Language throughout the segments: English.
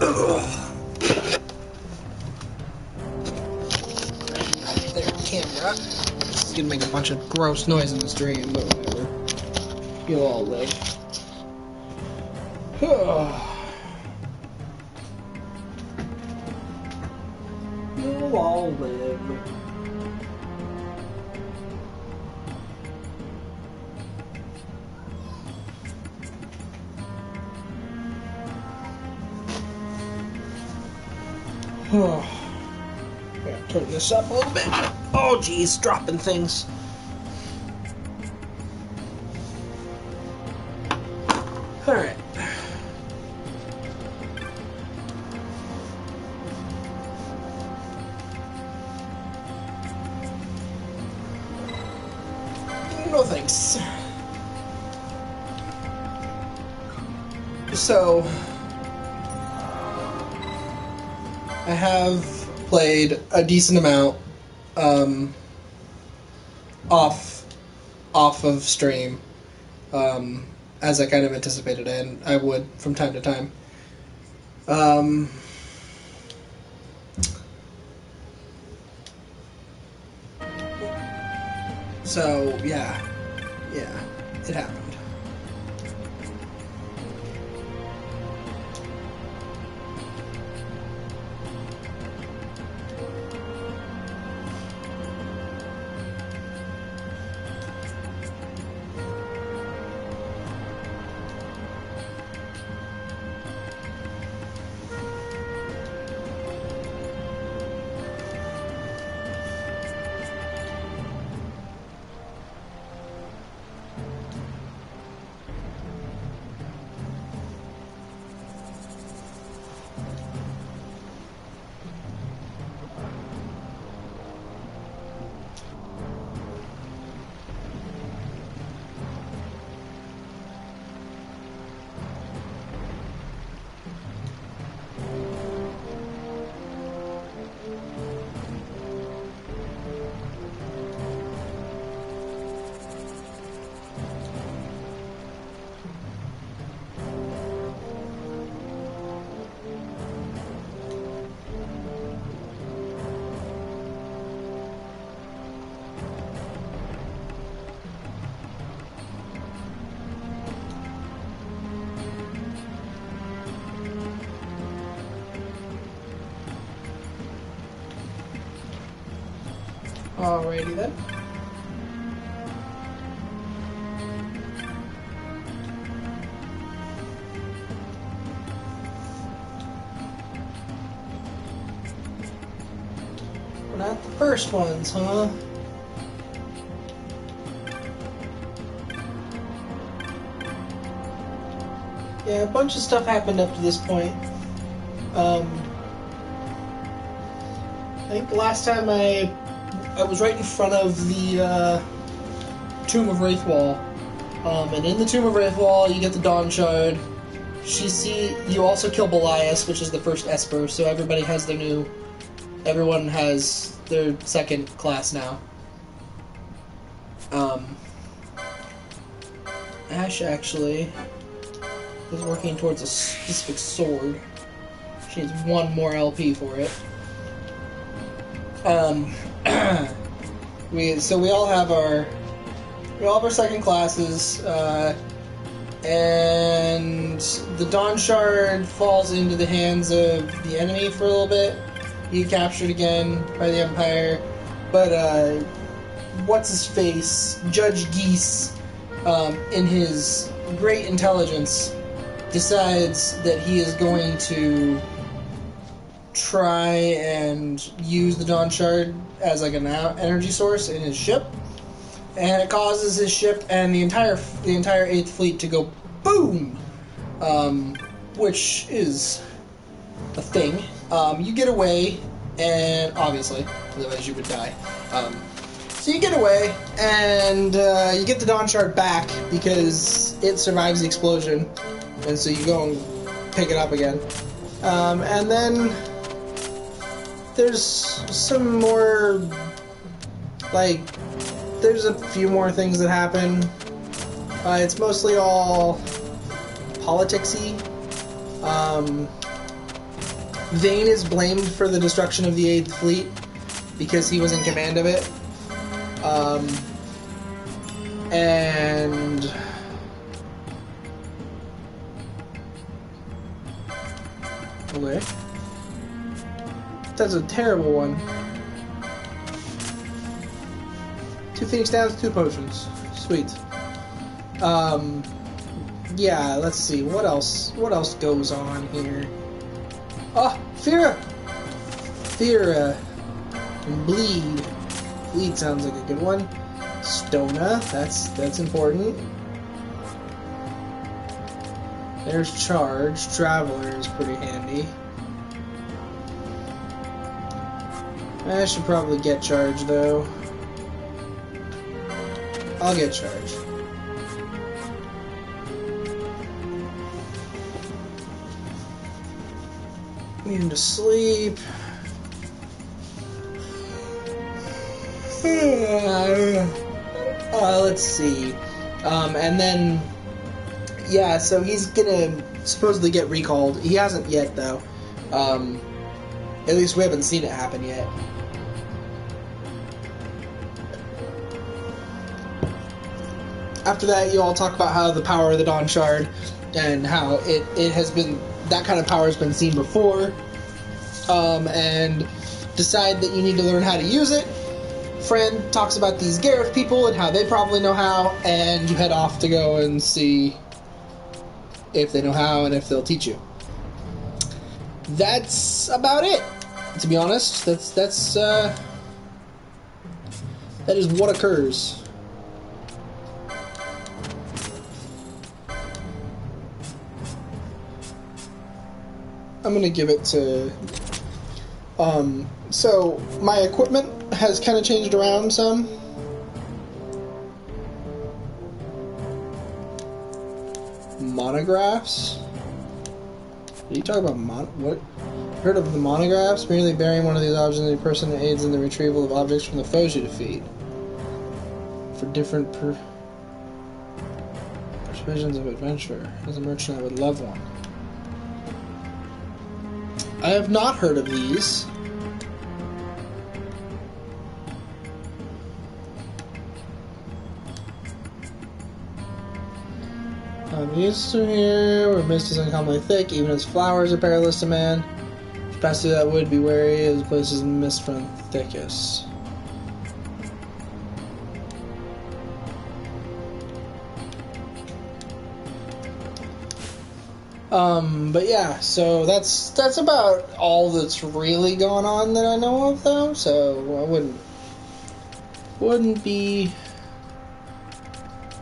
There, camera. This is gonna make a bunch of gross noise in the stream, but whatever. You'll all live. You'll all live. Yeah, turn this up a little bit. Oh, geez, dropping things. All right. No thanks. So, I have played a decent amount off of stream, as I kind of anticipated, and I would from time to time. So yeah, it happened. Alrighty then. We're not the first ones, huh? Yeah, a bunch of stuff happened up to this point. I think the last time I was right in front of the Tomb of Wraithwall. And in the Tomb of Wraithwall, you get the Dawn Shard. You also kill Belias, which is the first Esper, so everybody has everyone has their second class now. Ash actually is working towards a specific sword. She needs one more LP for it. We all have our second classes, and the Dawn Shard falls into the hands of the enemy for a little bit. You get captured again by the Empire, but what's his face, Judge Geese, in his great intelligence, decides that he is going to try and use the Dawn Shard as like an energy source in his ship, and it causes his ship and the entire 8th Fleet to go boom, which is a thing. You get away, and obviously, otherwise you would die. So you get away, and you get the Dawn Shard back because it survives the explosion, and so you go and pick it up again. And then there's some more, there's a few more things that happen. It's mostly all politicsy. Vane is blamed for the destruction of the 8th Fleet because he was in command of it. And okay, that's a terrible one. 2 Phoenix Downs, 2 potions. Sweet. Yeah, let's see. What else goes on here? Oh, Fira! Fira. And Bleed. Bleed sounds like a good one. Stona, that's important. There's Charge. Traveler is pretty handy. I should probably get Charge, though. I'll get Charge. Need him to sleep. Let's see. And then, yeah, so he's gonna supposedly get recalled. He hasn't yet, though. At least we haven't seen it happen yet. After that, you all talk about how the power of the Dawn Shard and how it has been, that kind of power has been seen before, and decide that you need to learn how to use it. Friend talks about these Gareth people and how they probably know how, and you head off to go and see if they know how and if they'll teach you. That's about it, to be honest. That is what occurs. I'm gonna give it to... so, my equipment has kind of changed around some. Monographs? Are you talking about what? Heard of the monographs? Merely bearing one of these objects in a person aids in the retrieval of objects from the foes you defeat. For different persuasions of adventure. As a merchant, I would love one. I have not heard of these. These through here, where mist is uncommonly thick, even as flowers are perilous to man. If you pass through that wood, be wary of the places mist from thickest. But yeah, so that's about all that's really going on that I know of, though. So I wouldn't be.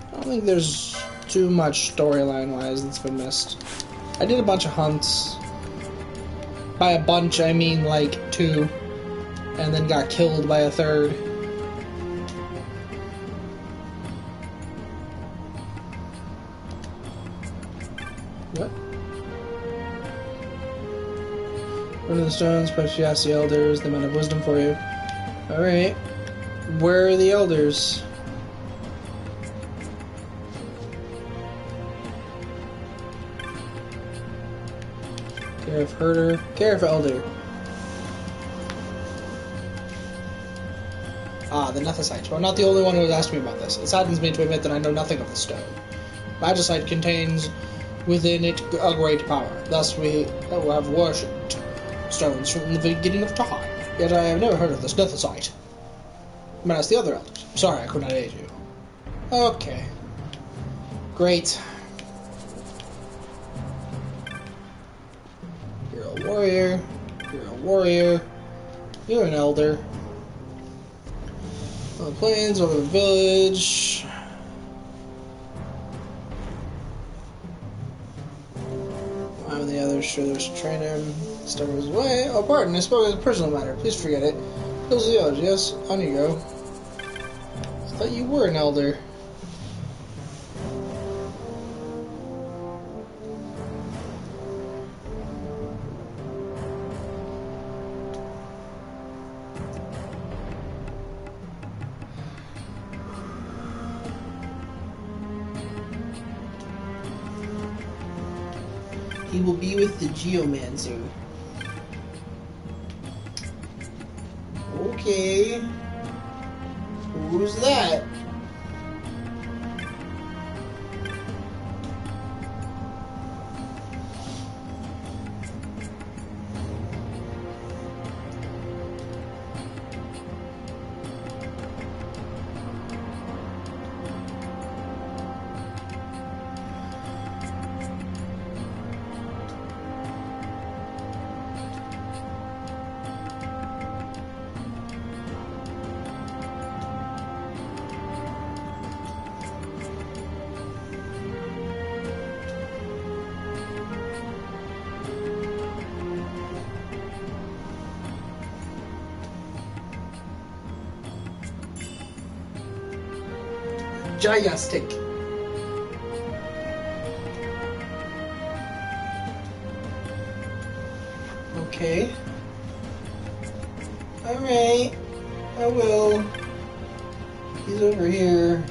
I don't think there's too much storyline-wise that's been missed. I did a bunch of hunts. By a bunch, I mean like 2, and then got killed by a 3rd. What? One of the stones, perhaps you ask the elders, they might have wisdom for you. Alright. Where are the elders? Care of herder, care of elder. Ah, the Nethicite. You are not the only one who has asked me about this. It saddens me to admit that I know nothing of the stone. Magicite contains within it a great power. Thus we have worshipped stones from the beginning of time. Yet I have never heard of this Nethicite. I mean, ask the other elders. Sorry, I could not aid you. Okay. Great. You're a warrior. You're a warrior. You're an elder. On the plains, over the village. I'm the others, sure there's a trainer. Step his way. Oh, pardon, I spoke as a personal matter. Please forget it. Those are the others, yes? On you go. I thought you were an elder. He will be with the Geomancer. Okay. Who's that? Gymnastic. Okay. Alright. I will. He's over here.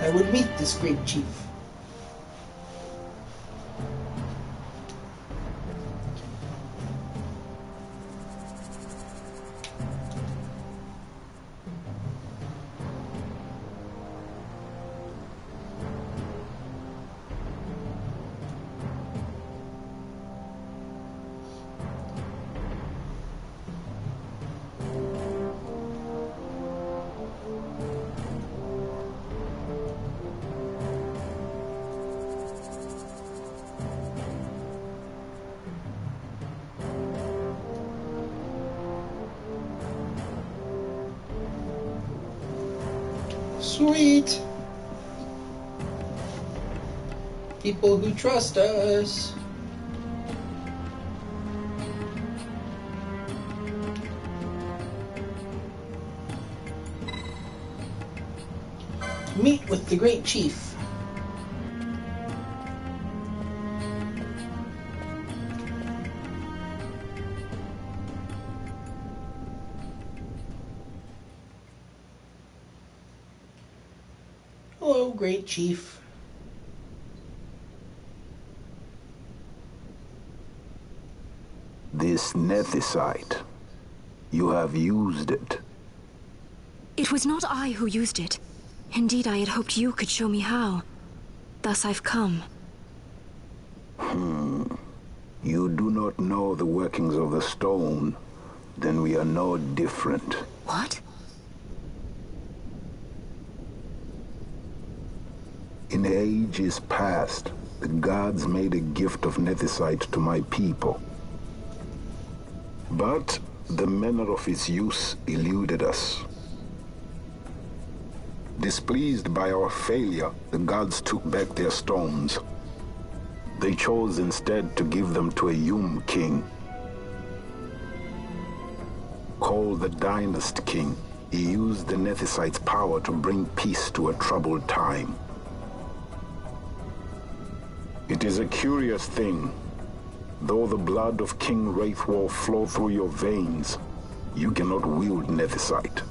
I would meet this great chief. Sweet. People who trust us. Meet with the great chief. Hello, great chief. This nethicite, you have used it. It was not I who used it. Indeed, I had hoped you could show me how. Thus I've come. You do not know the workings of the stone, then we are no different. What? In ages past, the gods made a gift of nethicite to my people. But the manner of its use eluded us. Displeased by our failure, the gods took back their stones. They chose instead to give them to a Yum king. Called the Dynast King, he used the nethicite's power to bring peace to a troubled time. It is a curious thing. Though the blood of King Wraithwolf flow through your veins, you cannot wield nethicite.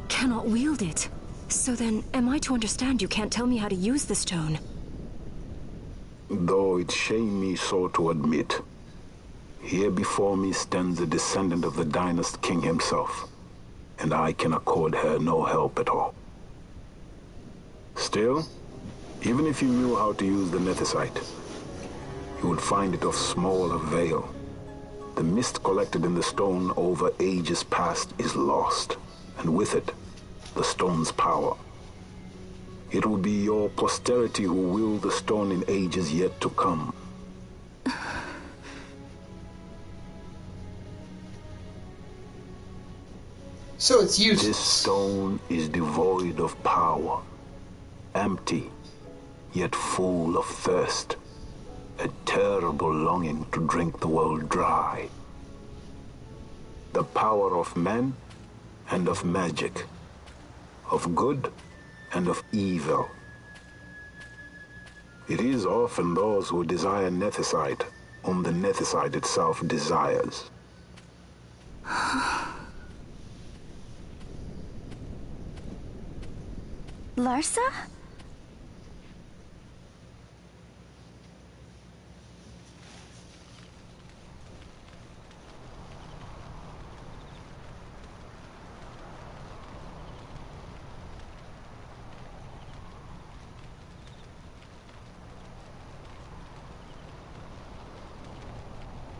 Cannot wield it? So then, am I to understand you can't tell me how to use the stone? Though it shame me so to admit, here before me stands a descendant of the Dynast King himself, and I can accord her no help at all. Still, even if you knew how to use the nethicite, you would find it of small avail. The mist collected in the stone over ages past is lost, and with it, the stone's power. It will be your posterity who wield the stone in ages yet to come. So it's useless. This stone is devoid of power, empty, yet full of thirst. A terrible longing to drink the world dry. The power of men and of magic, of good and of evil. It is often those who desire nethicite whom the Nethicite itself desires. Larsa?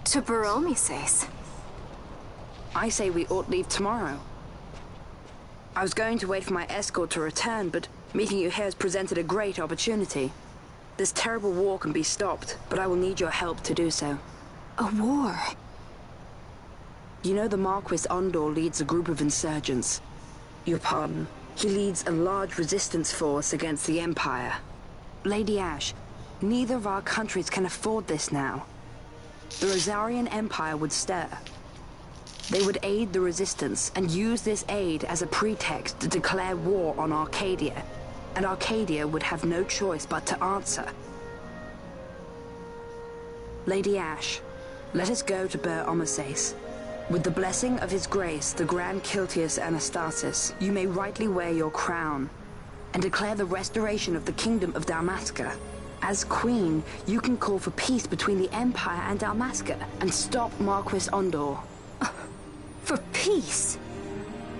To Baromises. I say we ought leave tomorrow. I was going to wait for my escort to return, but meeting you here has presented a great opportunity. This terrible war can be stopped, but I will need your help to do so. A war? You know the Marquis Ondor leads a group of insurgents. Your pardon. He leads a large resistance force against the Empire. Lady Ash, neither of our countries can afford this now. The Rosarian Empire would stir. They would aid the resistance and use this aid as a pretext to declare war on Arcadia, and Arcadia would have no choice but to answer. Lady Ash, let us go to Baromises. With the blessing of his grace, the Grand Kiltius Anastasis, you may rightly wear your crown and declare the restoration of the Kingdom of Dalmasca. As Queen, you can call for peace between the Empire and Dalmasca and stop Marquis Ondor. For peace?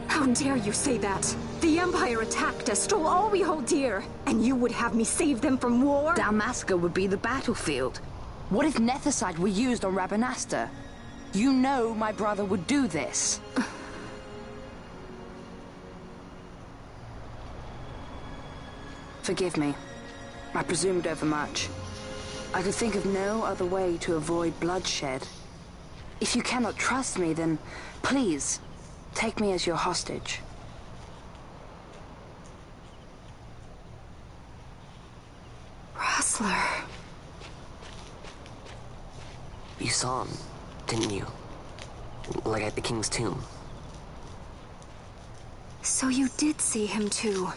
How dare you say that? The Empire attacked us, stole all we hold dear, and you would have me save them from war? Dalmasca would be the battlefield. What if Nethicite were used on Rabanasta? You know my brother would do this. Forgive me. I presumed overmuch. I could think of no other way to avoid bloodshed. If you cannot trust me, then please, take me as your hostage. Rustler. You saw him, didn't you? Like at the King's tomb. So you did see him too.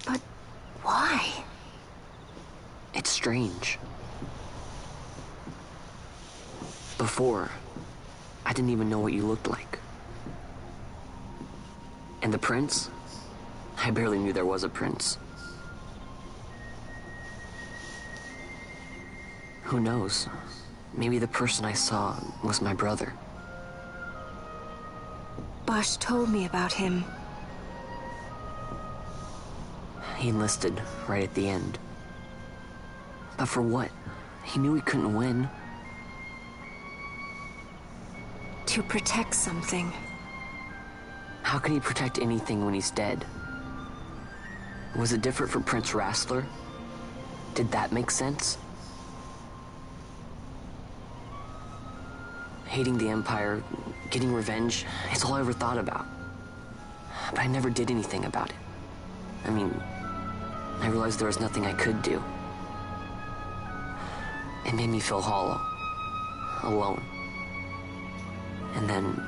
But why? It's strange. Before, I didn't even know what you looked like. And the prince? I barely knew there was a prince. Who knows? Maybe the person I saw was my brother. Bush told me about him. He enlisted right at the end. But for what? He knew he couldn't win. To protect something. How can he protect anything when he's dead? Was it different for Prince Rastler? Did that make sense? Hating the Empire, getting revenge, it's all I ever thought about. But I never did anything about it. I mean, I realized there was nothing I could do. It made me feel hollow, alone. And then,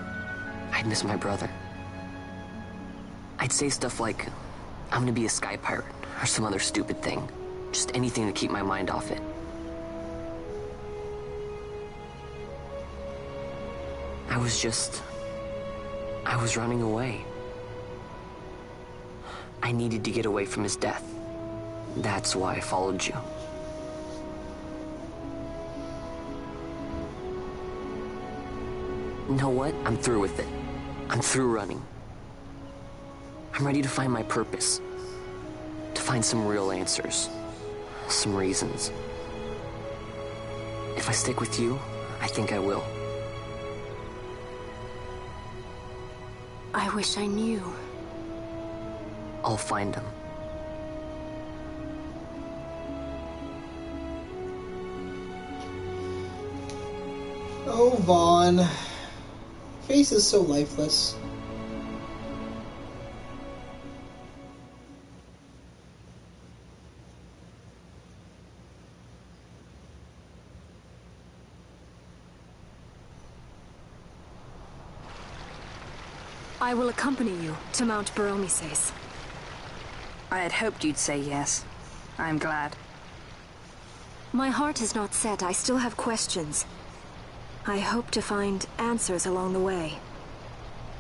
I'd miss my brother. I'd say stuff like, I'm gonna be a sky pirate, or some other stupid thing. Just anything to keep my mind off it. I was running away. I needed to get away from his death. That's why I followed you. You know what? I'm through with it. I'm through running. I'm ready to find my purpose. To find some real answers. Some reasons. If I stick with you, I think I will. I wish I knew. I'll find him. Oh, Vaughn. Face is so lifeless. I will accompany you to Mount Baromises. I had hoped you'd say yes. I'm glad. My heart is not set. I still have questions. I hope to find answers along the way.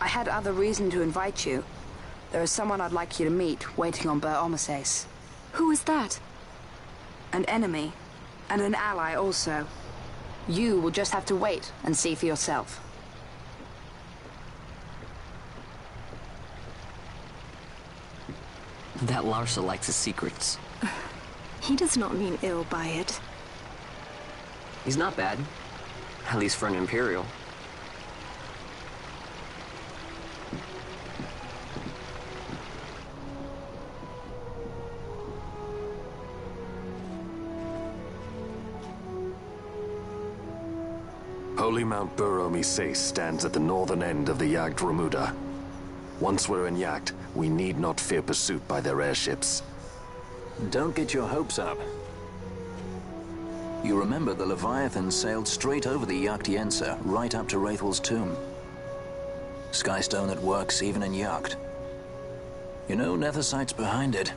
I had other reason to invite you. There is someone I'd like you to meet, waiting on Ber Omises. Who is that? An enemy, and an ally also. You will just have to wait and see for yourself. That Larsa likes his secrets. He does not mean ill by it. He's not bad. At least for an Imperial. Holy Mount Ber Omises stands at the northern end of the Jagd Remuda. Once we're in Jagd, we need not fear pursuit by their airships. Don't get your hopes up. You remember the Leviathan sailed straight over the Jagd right up to Wraithel's tomb. Skystone that works even in Jagd. You know, Nethersight's behind it.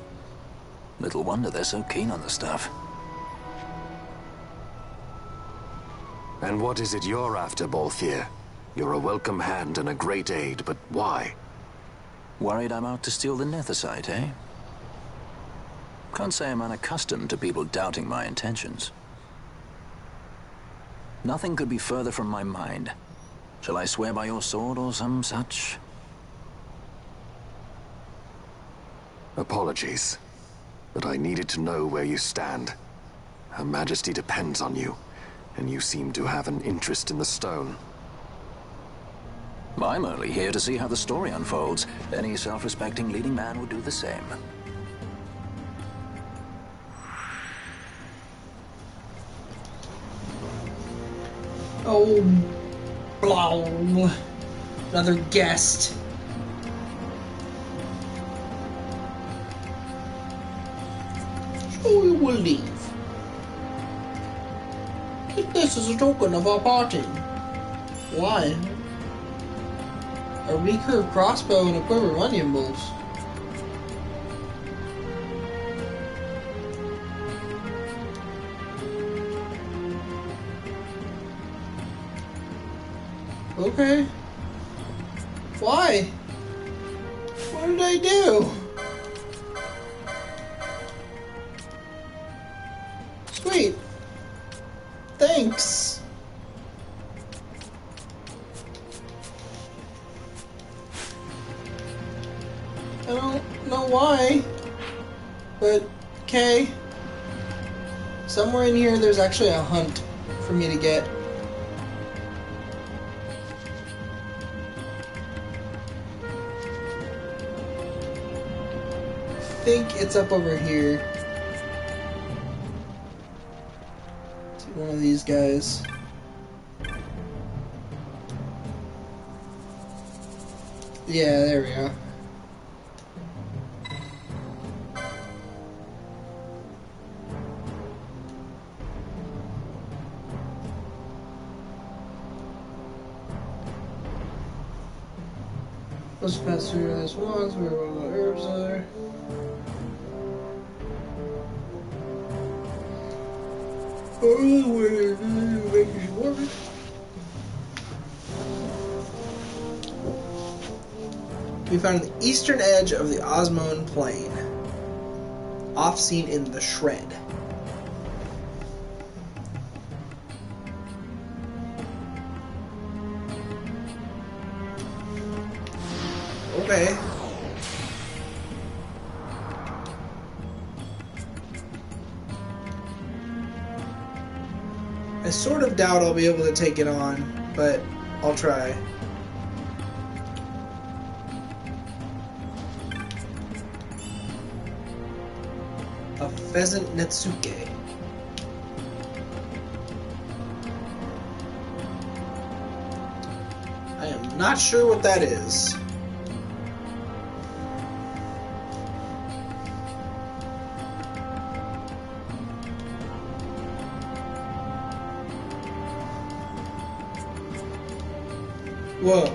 Little wonder they're so keen on the stuff. And what is it you're after, Balthier? You're a welcome hand and a great aid, but why? Worried I'm out to steal the Nethersight, eh? Can't say I'm unaccustomed to people doubting my intentions. Nothing could be further from my mind. Shall I swear by your sword or some such? Apologies, but I needed to know where you stand. Her Majesty depends on you, and you seem to have an interest in the stone. I'm only here to see how the story unfolds. Any self-respecting leading man would do the same. Oh, blah. Another guest. So we will leave. Take this as a token of our parting. Why? A recurve crossbow and a quiver of onion bolts. Okay. Why? What did I do? Sweet. Thanks. I don't know why, but okay. Somewhere in here there's actually a hunt for me to get. I think it's up over here. To one of these guys. Yeah, there we go. Let's pass through this once, where all the herbs are. We found the eastern edge of the Osmone Plain, off seen in the Shred. Okay. I sort of doubt I'll be able to take it on, but I'll try. A pheasant Netsuke. I am not sure what that is. Whoa.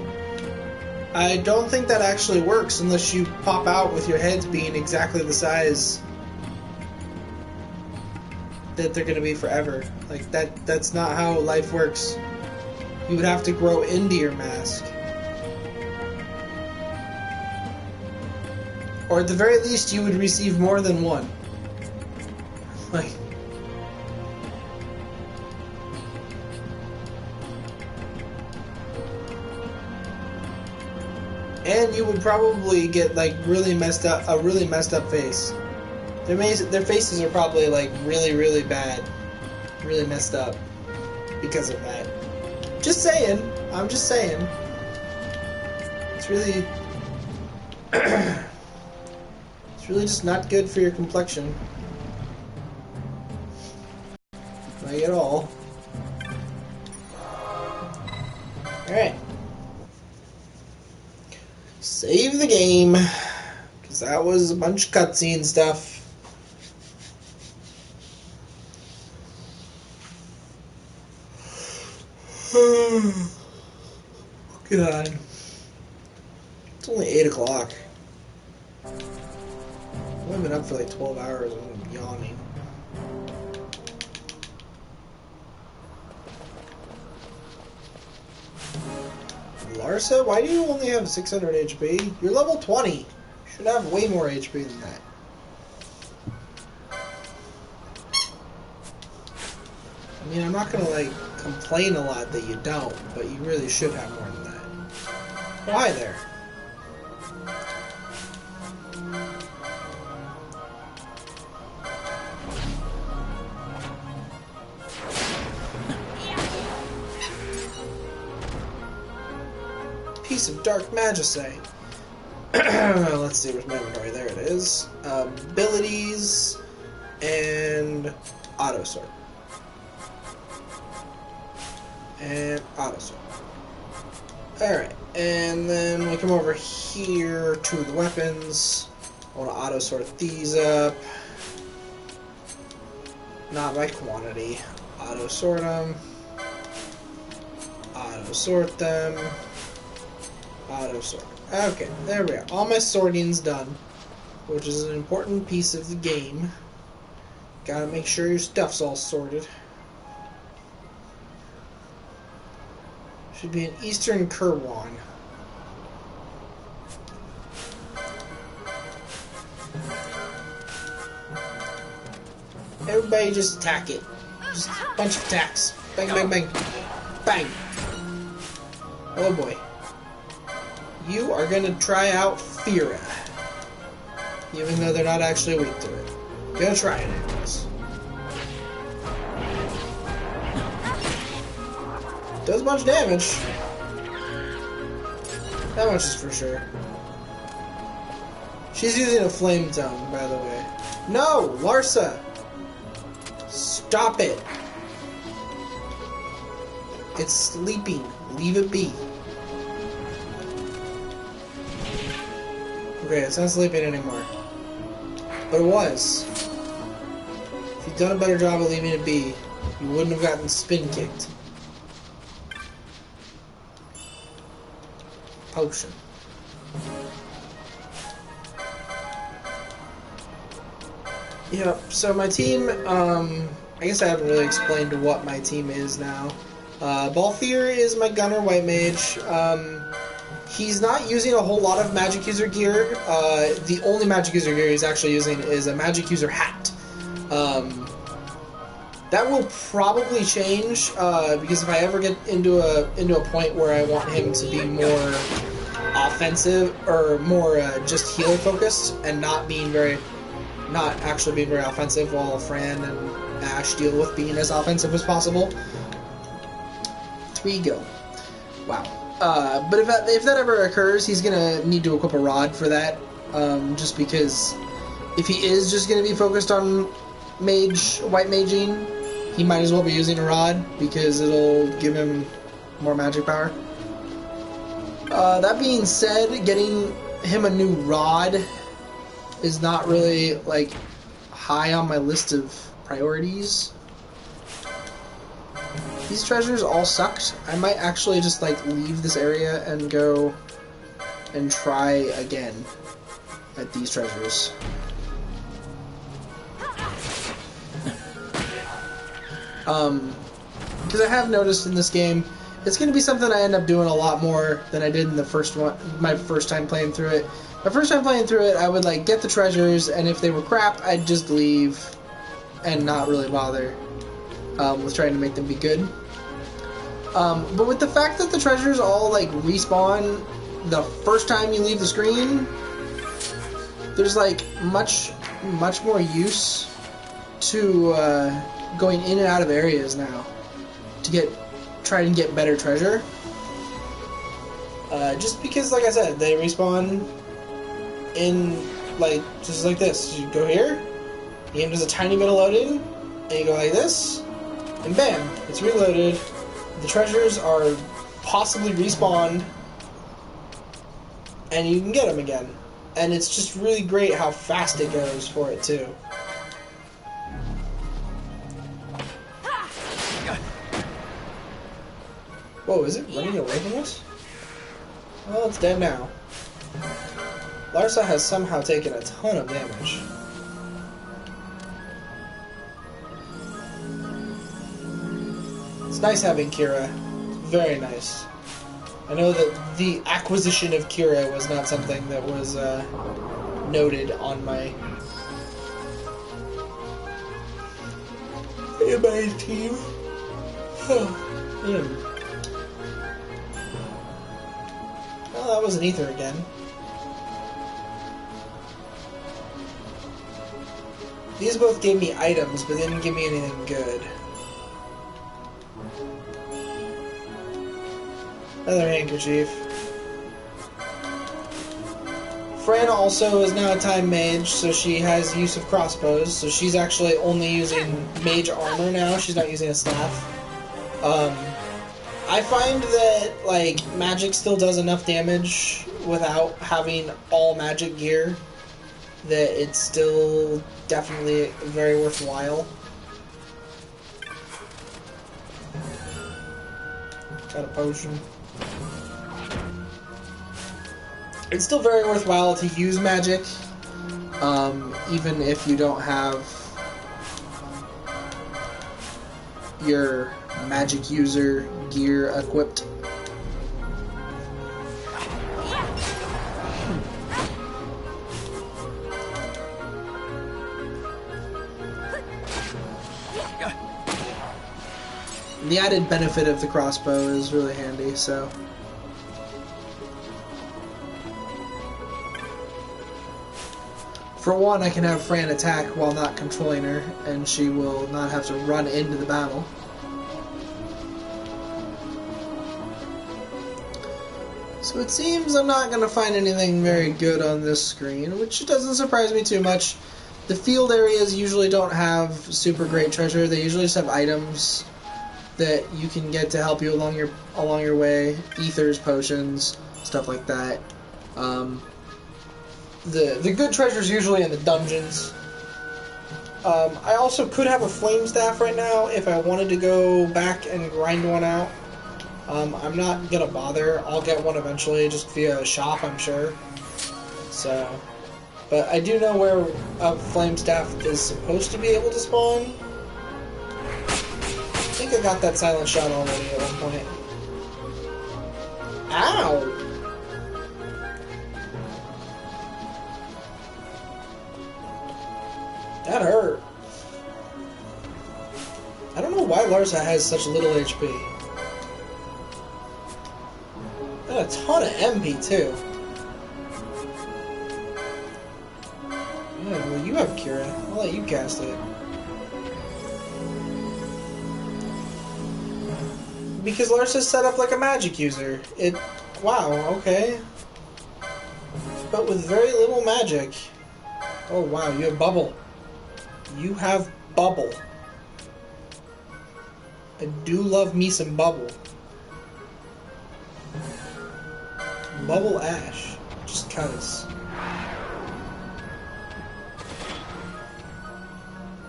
I don't think that actually works unless you pop out with your heads being exactly the size that they're going to be forever. Like, that's not how life works. you would have to grow into your mask. Or at the very least, you would receive more than one. Like... And you would probably get like a really messed up face. Their faces are probably like really bad, really messed up because of that. Just saying. I'm just saying. It's really, it's really just not good for your complexion. Like at all. All right. Save the game, because that was a bunch of cutscene stuff. God. It's only 8 o'clock. I've been up for like 12 hours and I'm yawning. Larsa, why do you only have 600 HP? You're level 20. You should have way more HP than that. I mean, I'm not gonna like complain a lot that you don't, but you really should have more than that. Why there? Piece of dark majesty. Let's see, where's my inventory? There it is. Abilities and auto sort. And auto sort. Alright, and then we come over here to the weapons. I want to auto sort these up. Not by quantity. Auto sort them. Auto sort them. Auto sort. Okay, there we are. All my sorting's done, which is an important piece of the game. Gotta make sure your stuff's all sorted. Should be an Eastern Kurwan. Everybody just attack it. Just a bunch of attacks. Bang, bang, bang. Bang! Oh boy. You are gonna try out Fira. Even though they're not actually weak to it. Gonna try it anyways. Does a bunch of damage. That much is for sure. She's using a flame tongue, by the way. No! Larsa! Stop it! It's sleeping. Leave it be. Okay, it's not sleeping anymore. But it was. If you'd done a better job of leaving it be, you wouldn't have gotten spin kicked. Potion. Yep, so my team, I guess I haven't really explained what my team is now. Balthier is my gunner white mage. He's not using a whole lot of magic user gear. The only magic user gear he's actually using is a magic user hat. That will probably change because if I ever get into a point where I want him to be more offensive or more just healer focused and not actually being very offensive, while Fran and Ash deal with being as offensive as possible. There we go. Wow. But if that ever occurs, he's gonna need to equip a rod for that. Just because if he is just gonna be focused on white maging, he might as well be using a rod because it'll give him more magic power. That being said, getting him a new rod is not really like high on my list of priorities. These treasures all sucked. I might actually just like leave this area and go and try again at these treasures. Because I have noticed in this game, it's going to be something I end up doing a lot more than I did in the first one. My first time playing through it. My first time playing through it, I would like get the treasures, and if they were crap, I'd just leave and not really bother with trying to make them be good. But with the fact that the treasures all like respawn the first time you leave the screen, there's like much more use to going in and out of areas now to try and get better treasure. Just because, like I said, they respawn in like just like this. You go here, the game does a tiny bit of loading, and you go like this, and bam, it's reloaded. The treasures are possibly respawned, and you can get them again. And it's just really great how fast it goes for it too. Whoa, is it running away from us? Well, it's dead now. Larsa has somehow taken a ton of damage. It's nice having Kira. Very nice. I know that the acquisition of Kira was not something that was noted on my team. Well, that was an ether again. These both gave me items, but they didn't give me anything good. Another handkerchief. Fran also is now a time mage, so she has use of crossbows, so she's actually only using mage armor now, she's not using a staff. I find that, like, magic still does enough damage without having all magic gear that it's still definitely very worthwhile. Got a potion. It's still very worthwhile to use magic, even if you don't have your magic user gear equipped. The added benefit of the crossbow is really handy, so. For one, I can have Fran attack while not controlling her, and she will not have to run into the battle. So it seems I'm not going to find anything very good on this screen, which doesn't surprise me too much. The field areas usually don't have super great treasure. They usually just have items that you can get to help you along your way. Ethers, potions, stuff like that. The good treasure's usually in the dungeons. I also could have a flame staff right now if I wanted to go back and grind one out. I'm not gonna bother. I'll get one eventually, just via a shop, I'm sure. So, but I do know where a flame staff is supposed to be able to spawn. I think I got that silent shot already at one point. Ow! That hurt. I don't know why Larsa has such little HP. Got a ton of MP too. Yeah, well, you have Kira. I'll let you cast it. Because Larsa's set up like a magic user. Wow, okay. But with very little magic. Oh wow, you have bubble. You have bubble. I do love me some bubble. Bubble Ash. Just cuz.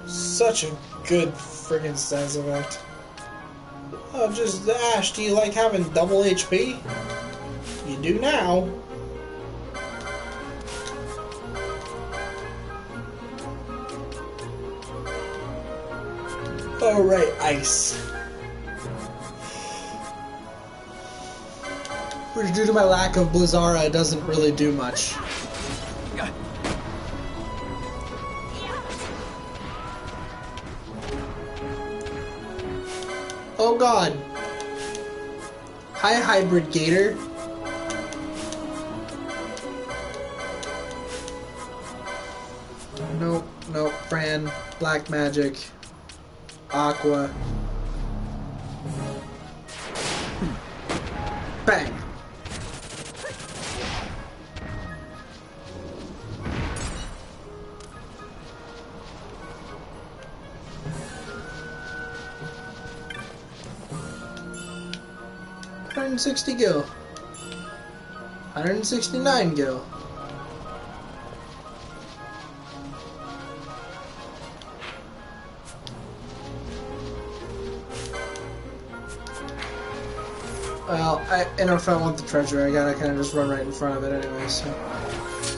Such a good friggin' sense effect. Oh, just Ash, do you like having double HP? You do now. Alright, ice. due to my lack of Blizzara, it doesn't really do much. Oh god. Hi, Hybrid Gator. Nope, nope, Fran. Black Magic. Aqua. Bang! $160 gil. 169 gil. Well, and if I want the treasure, I gotta kind of just run right in front of it anyway, so...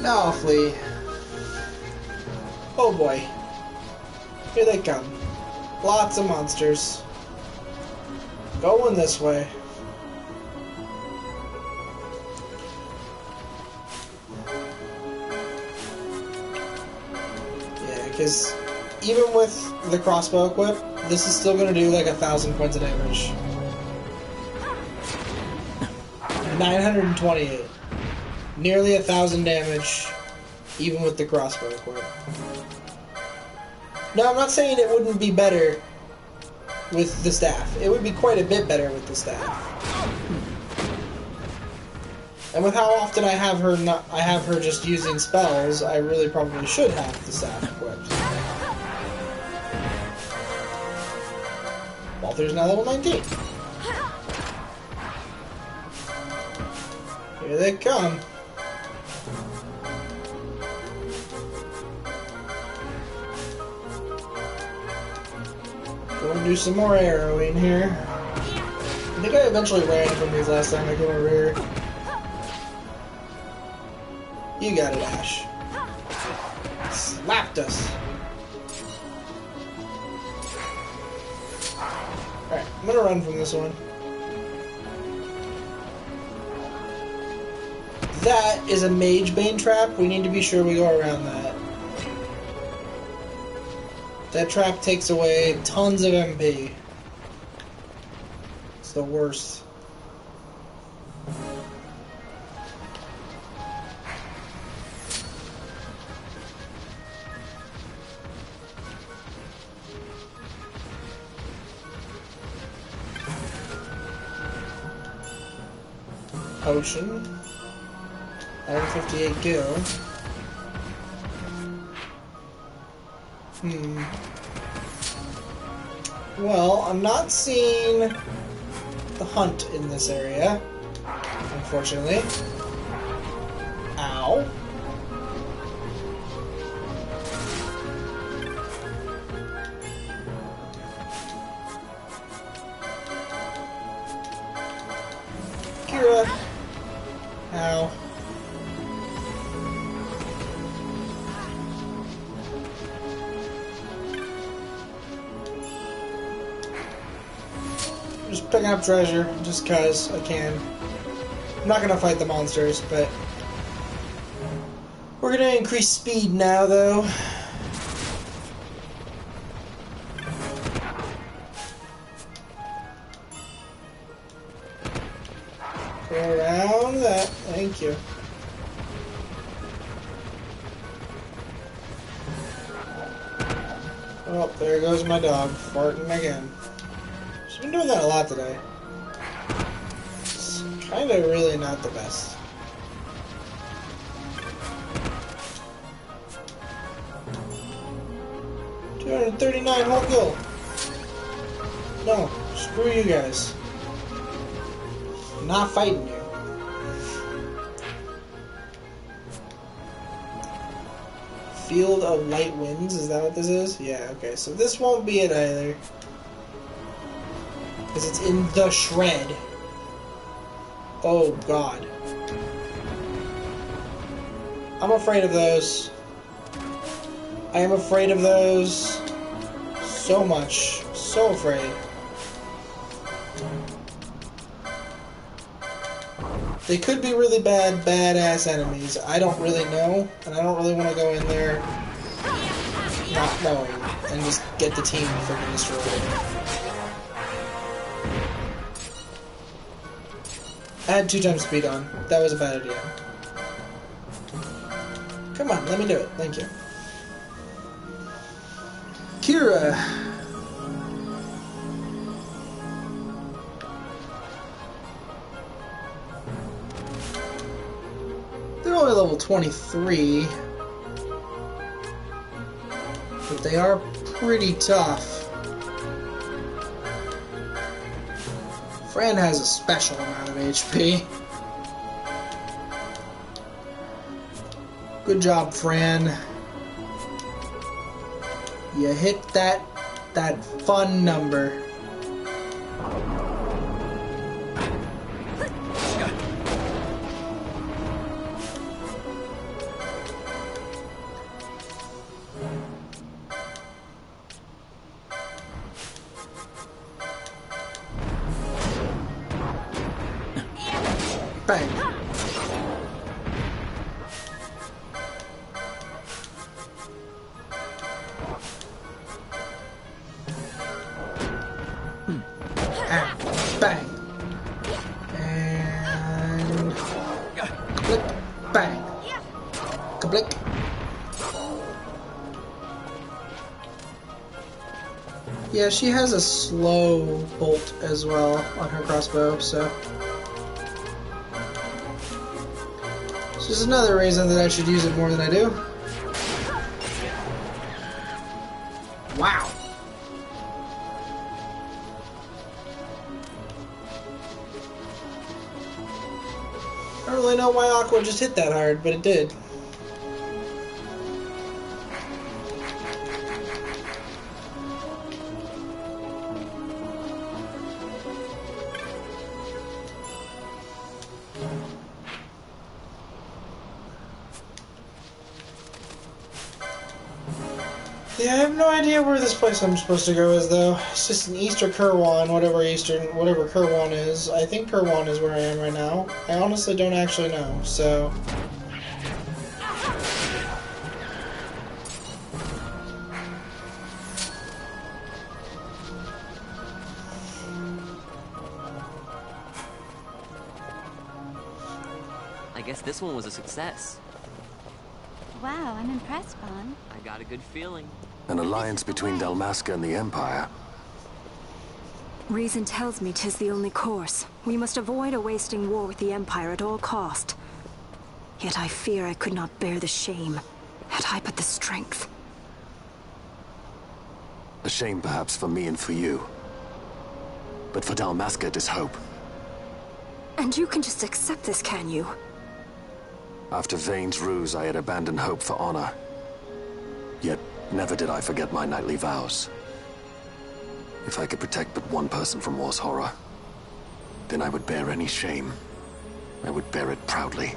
Now I'll flee. Oh boy. Here they come. Lots of monsters. Going this way. Yeah, because even with the crossbow equip, this is still gonna do like 1,000 points of damage. 928. Nearly 1,000 damage, even with the crossbow equip. Now, I'm not saying it wouldn't be better with the staff. It would be quite a bit better with the staff. And with how often I have her just using spells, I really probably should have the staff equipped. Walter's now level 19. Here they come. Go and do some more arrowing here. I think I eventually ran from these last time I came over here. You got it, Ash. Slapped us. Alright, I'm gonna run from this one. That is a Mage Bane trap. We need to be sure we go around that. That trap takes away tons of MP. It's the worst. Potion. 158 gil. Well, I'm not seeing the hunt in this area, unfortunately. Ow. Kira. Ow. Just picking up treasure, just cause I can. I'm not gonna fight the monsters, but we're gonna increase speed now, though. Go around that. Thank you. Oh, there goes my dog, farting again. She's been doing that a lot today. It's kind of really not the best. $239 whole gil. No, screw you guys. I'm not fighting you. Field of Light Winds, is that what this is? Yeah, okay, so this won't be it either. Because it's in the shred. Oh god. I'm afraid of those. I am afraid of those so much. So afraid. They could be really badass enemies. I don't really know, and I don't really want to go in there not knowing and just get the team freaking destroyed. I had 2 times speed on. That was a bad idea. Come on, let me do it. Thank you. Kira. They're only level 23. But they are pretty tough. Fran has a special amount of HP. Good job, Fran. You hit that fun number. Bang. Bang. And click. Bang. Click. Yeah, she has a slow bolt as well on her crossbow, so this is another reason that I should use it more than I do. Wow. I don't really know why Aqua just hit that hard, but it did. Yeah, I have no idea where this place I'm supposed to go is, though. It's just an Easter Kirwan, whatever Kirwan is. I think Kirwan is where I am right now. I honestly don't actually know, so... I guess this one was a success. Wow, I'm impressed, Vaughn. I got a good feeling. An alliance between Dalmasca and the Empire. Reason tells me 'tis the only course. We must avoid a wasting war with the Empire at all cost. Yet I fear I could not bear the shame, had I but the strength. A shame perhaps for me and for you. But for Dalmasca, 'tis hope. And you can just accept this, can you? After Vane's ruse, I had abandoned hope for honor. Yet, never did I forget my knightly vows. If I could protect but one person from war's horror, then I would bear any shame. I would bear it proudly.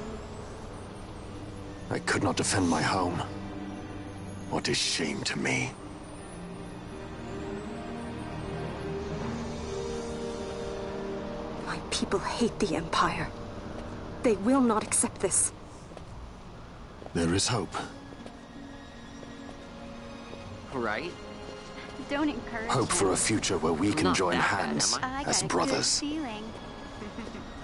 I could not defend my home. What is shame to me? My people hate the Empire. They will not accept this. There is hope. Right? Don't encourage Hope him. for a future where we can Not join that bad, hands am I as got a brothers. good feeling.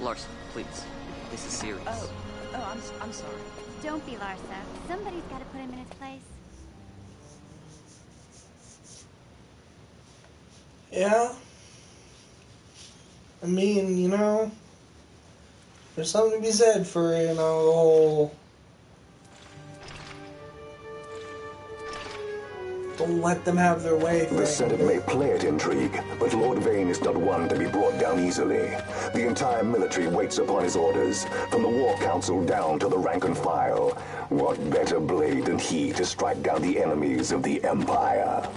Larson, please. This is serious. I'm sorry. Don't be Larsa. Somebody's got to put him in his place. Yeah. I mean, you know, there's something to be said for, you know, the whole... Don't let them have their way thing. The Senate may play at intrigue, but Lord Vane is not one to be brought down easily. The entire military waits upon his orders, from the War Council down to the rank and file. What better blade than he to strike down the enemies of the Empire?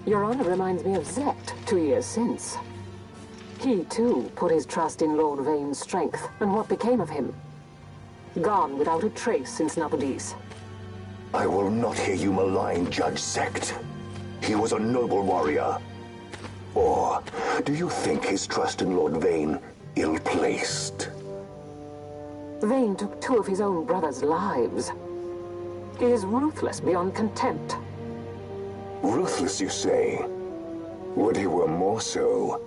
Your honor reminds me of Zet 2 years since. He, too, put his trust in Lord Vane's strength, and what became of him? Gone without a trace since Nabudis. I will not hear you malign Judge Sect. He was a noble warrior. Or do you think his trust in Lord Vane ill-placed? Vayne took 2 of his own brothers' lives. He is ruthless beyond contempt. Ruthless, you say? Would he were more so.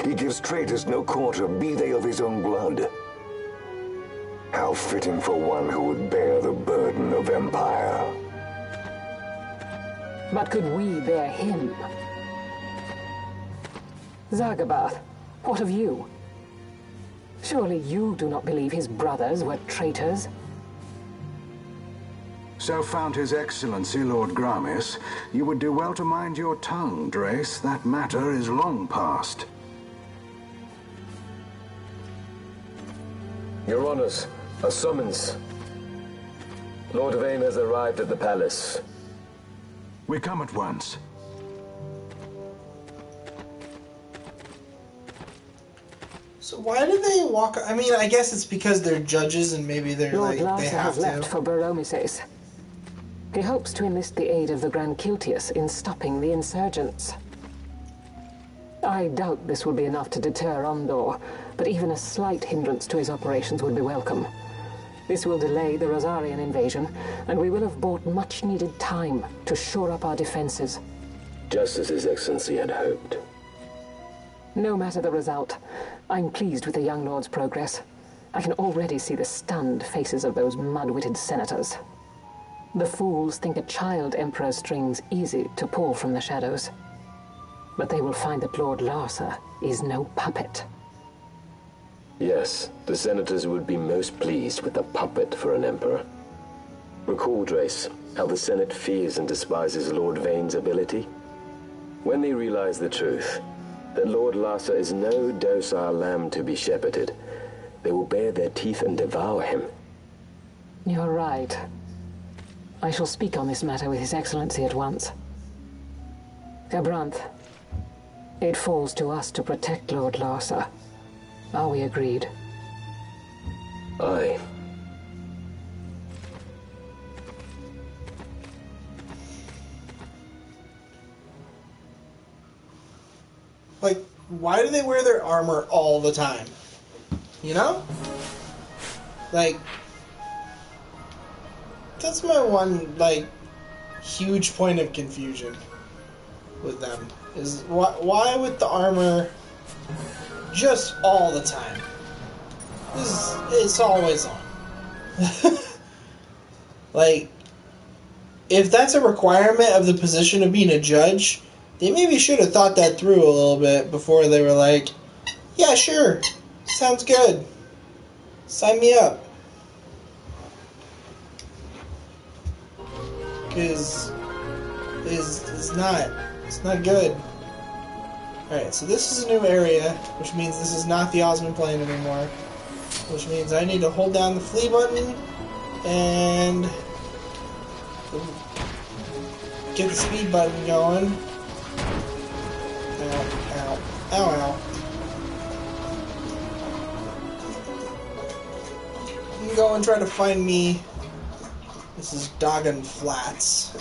He gives traitors no quarter, be they of his own blood. How fitting for one who would bear the burden of empire. But could we bear him? Zargabath, what of you? Surely you do not believe his brothers were traitors? So found His Excellency Lord Gramis, you would do well to mind your tongue, Drace. That matter is long past. Your Honors, a summons. Lord Vayne has arrived at the palace. We come at once. So why do they walk? I mean, I guess it's because they're judges and maybe they're Lord like they Larsa have has left to. for Baromises. He hopes to enlist the aid of the Grand Kiltius in stopping the insurgents. I doubt this will be enough to deter Ondor, but even a slight hindrance to his operations would be welcome. This will delay the Rosarian invasion, and we will have bought much-needed time to shore up our defenses. Just as His Excellency had hoped. No matter the result, I'm pleased with the young lord's progress. I can already see the stunned faces of those mud-witted senators. The fools think a child emperor's strings easy to pull from the shadows. But they will find that Lord Larsa is no puppet. Yes, the senators would be most pleased with a puppet for an emperor. Recall, Drace, how the Senate fears and despises Lord Vayne's ability. When they realize the truth, that Lord Larsa is no docile lamb to be shepherded, they will bare their teeth and devour him. You're right. I shall speak on this matter with His Excellency at once. Abranth, it falls to us to protect Lord Larsa. Are we agreed? Aye. Like, why do they wear their armor all the time? You know? Like, that's my one, like, huge point of confusion with them. Is why with the armor just all the time? It's always on. Like, if that's a requirement of the position of being a judge, they maybe should have thought that through a little bit before they were like, yeah, sure, sounds good. Sign me up. Because it's not good. Alright, so this is a new area, which means this is not the Osmond plane anymore. Which means I need to hold down the flee button and get the speed button going. Ow, ow, ow, ow. You can go and try to find me. This is Doggin Flats.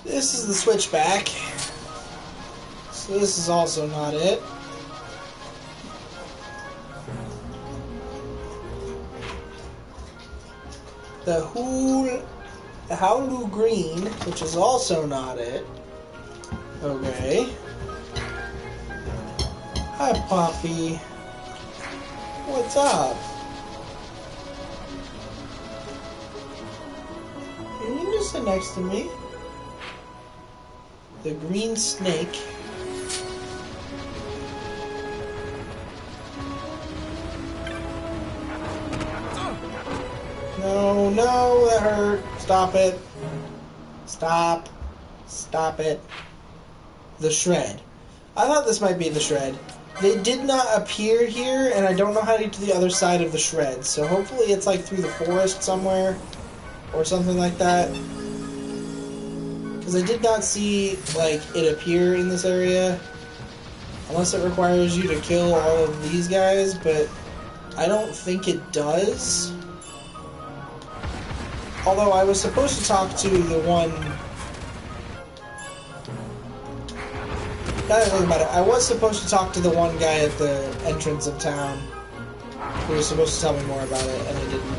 This is the switchback. So this is also not it. The Howlu Green, which is also not it. Okay. Hi, Poppy. What's up? Can you just sit next to me? The green snake. No, that hurt. Stop it. Stop. Stop it. The shred. I thought this might be the shred. They did not appear here, and I don't know how to get to the other side of the shred, so hopefully it's like through the forest somewhere, or something like that. Because I did not see, like, it appear in this area. Unless it requires you to kill all of these guys, but I don't think it does. Although I was supposed to talk to the one... Now that I think about it, I was supposed to talk to the one guy at the entrance of town who was supposed to tell me more about it, and he didn't.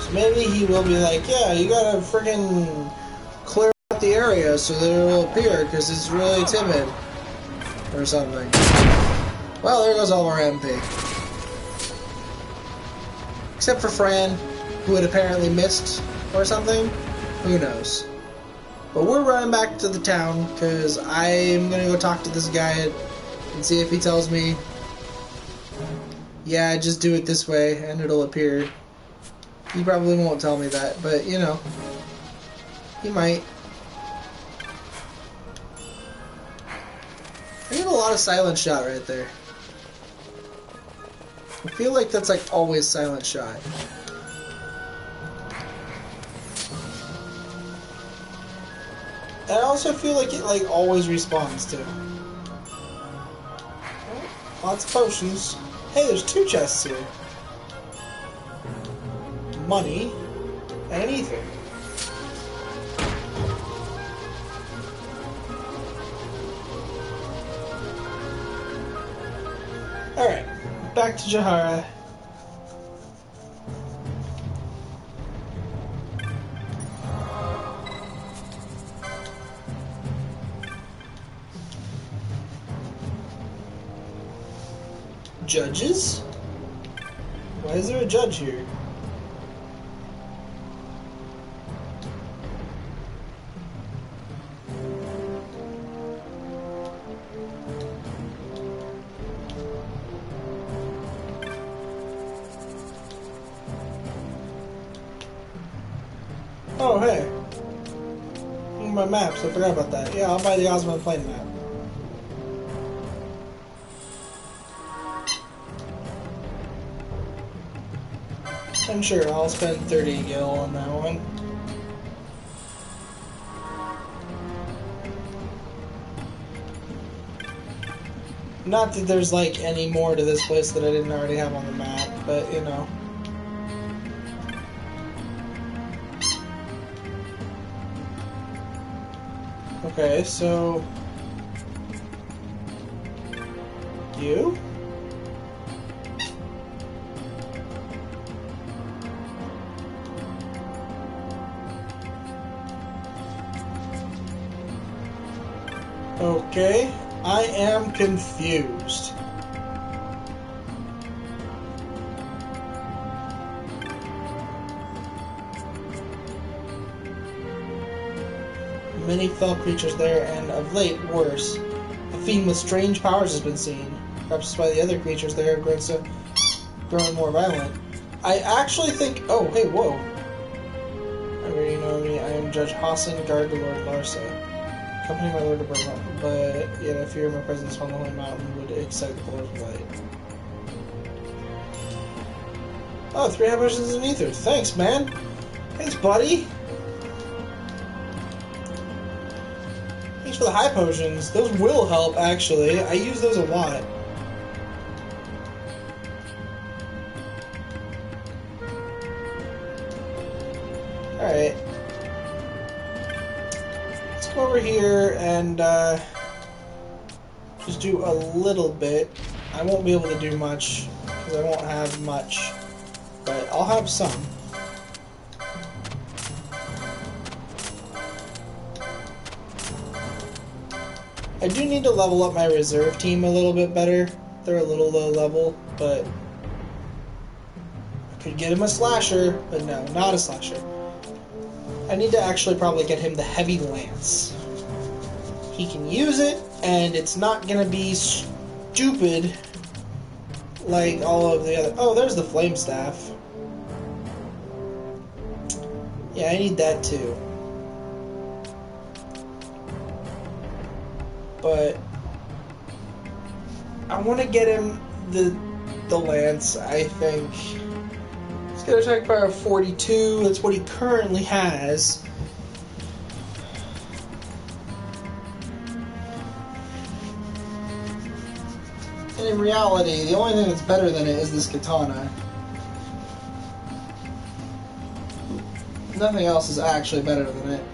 So maybe he will be like, yeah, you gotta friggin' clear out the area so that it'll appear, because it's really timid. Or something. Well, there goes all our MP. Except for Fran, who had apparently missed or something. Who knows? But we're running back to the town, because I'm gonna go talk to this guy and see if he tells me, yeah, just do it this way, and it'll appear. He probably won't tell me that, but, you know, he might. I get a lot of silent shot right there. I feel like that's like always silent shot. And I also feel like it like always respawns too. Oh, lots of potions. Hey, there's 2 chests here. Money and an ether. Alright, back to Jahara. Judges? Why is there a judge here? Oh, hey. Look at my maps, I forgot about that. Yeah, I'll buy the Osmond Plain map. I'm sure I'll spend 30 gil on that one. Not that there's like any more to this place that I didn't already have on the map, but you know. Okay, so... You? Okay, I am confused. Many fell creatures there, and of late, worse. A fiend with strange powers has been seen. Perhaps that's why the other creatures there have grown more violent. I actually think... Oh, hey, whoa. I already know me. I am Judge Hassan, guard to Lord Larsa. Accompany my Lord to Burma, but yet I fear my presence on the Holy Mountain would excite the Lord's light. Oh, 3 high potions in ether. Thanks, man. Thanks, buddy. Thanks for the high potions. Those will help, actually. I use those a lot. Alright. Let's go over here and just do a little bit. I won't be able to do much, because I won't have much. But I'll have some. I do need to level up my reserve team a little bit better. They're a little low level, but I could get him a slasher, but no, not a slasher. I need to actually probably get him the heavy lance. He can use it, and it's not gonna be stupid like all of the other... Oh, there's the flame staff. Yeah, I need that too. But I want to get him the lance, I think. He's got an attack power of 42. That's what he currently has. And in reality, the only thing that's better than it is this katana. Nothing else is actually better than it.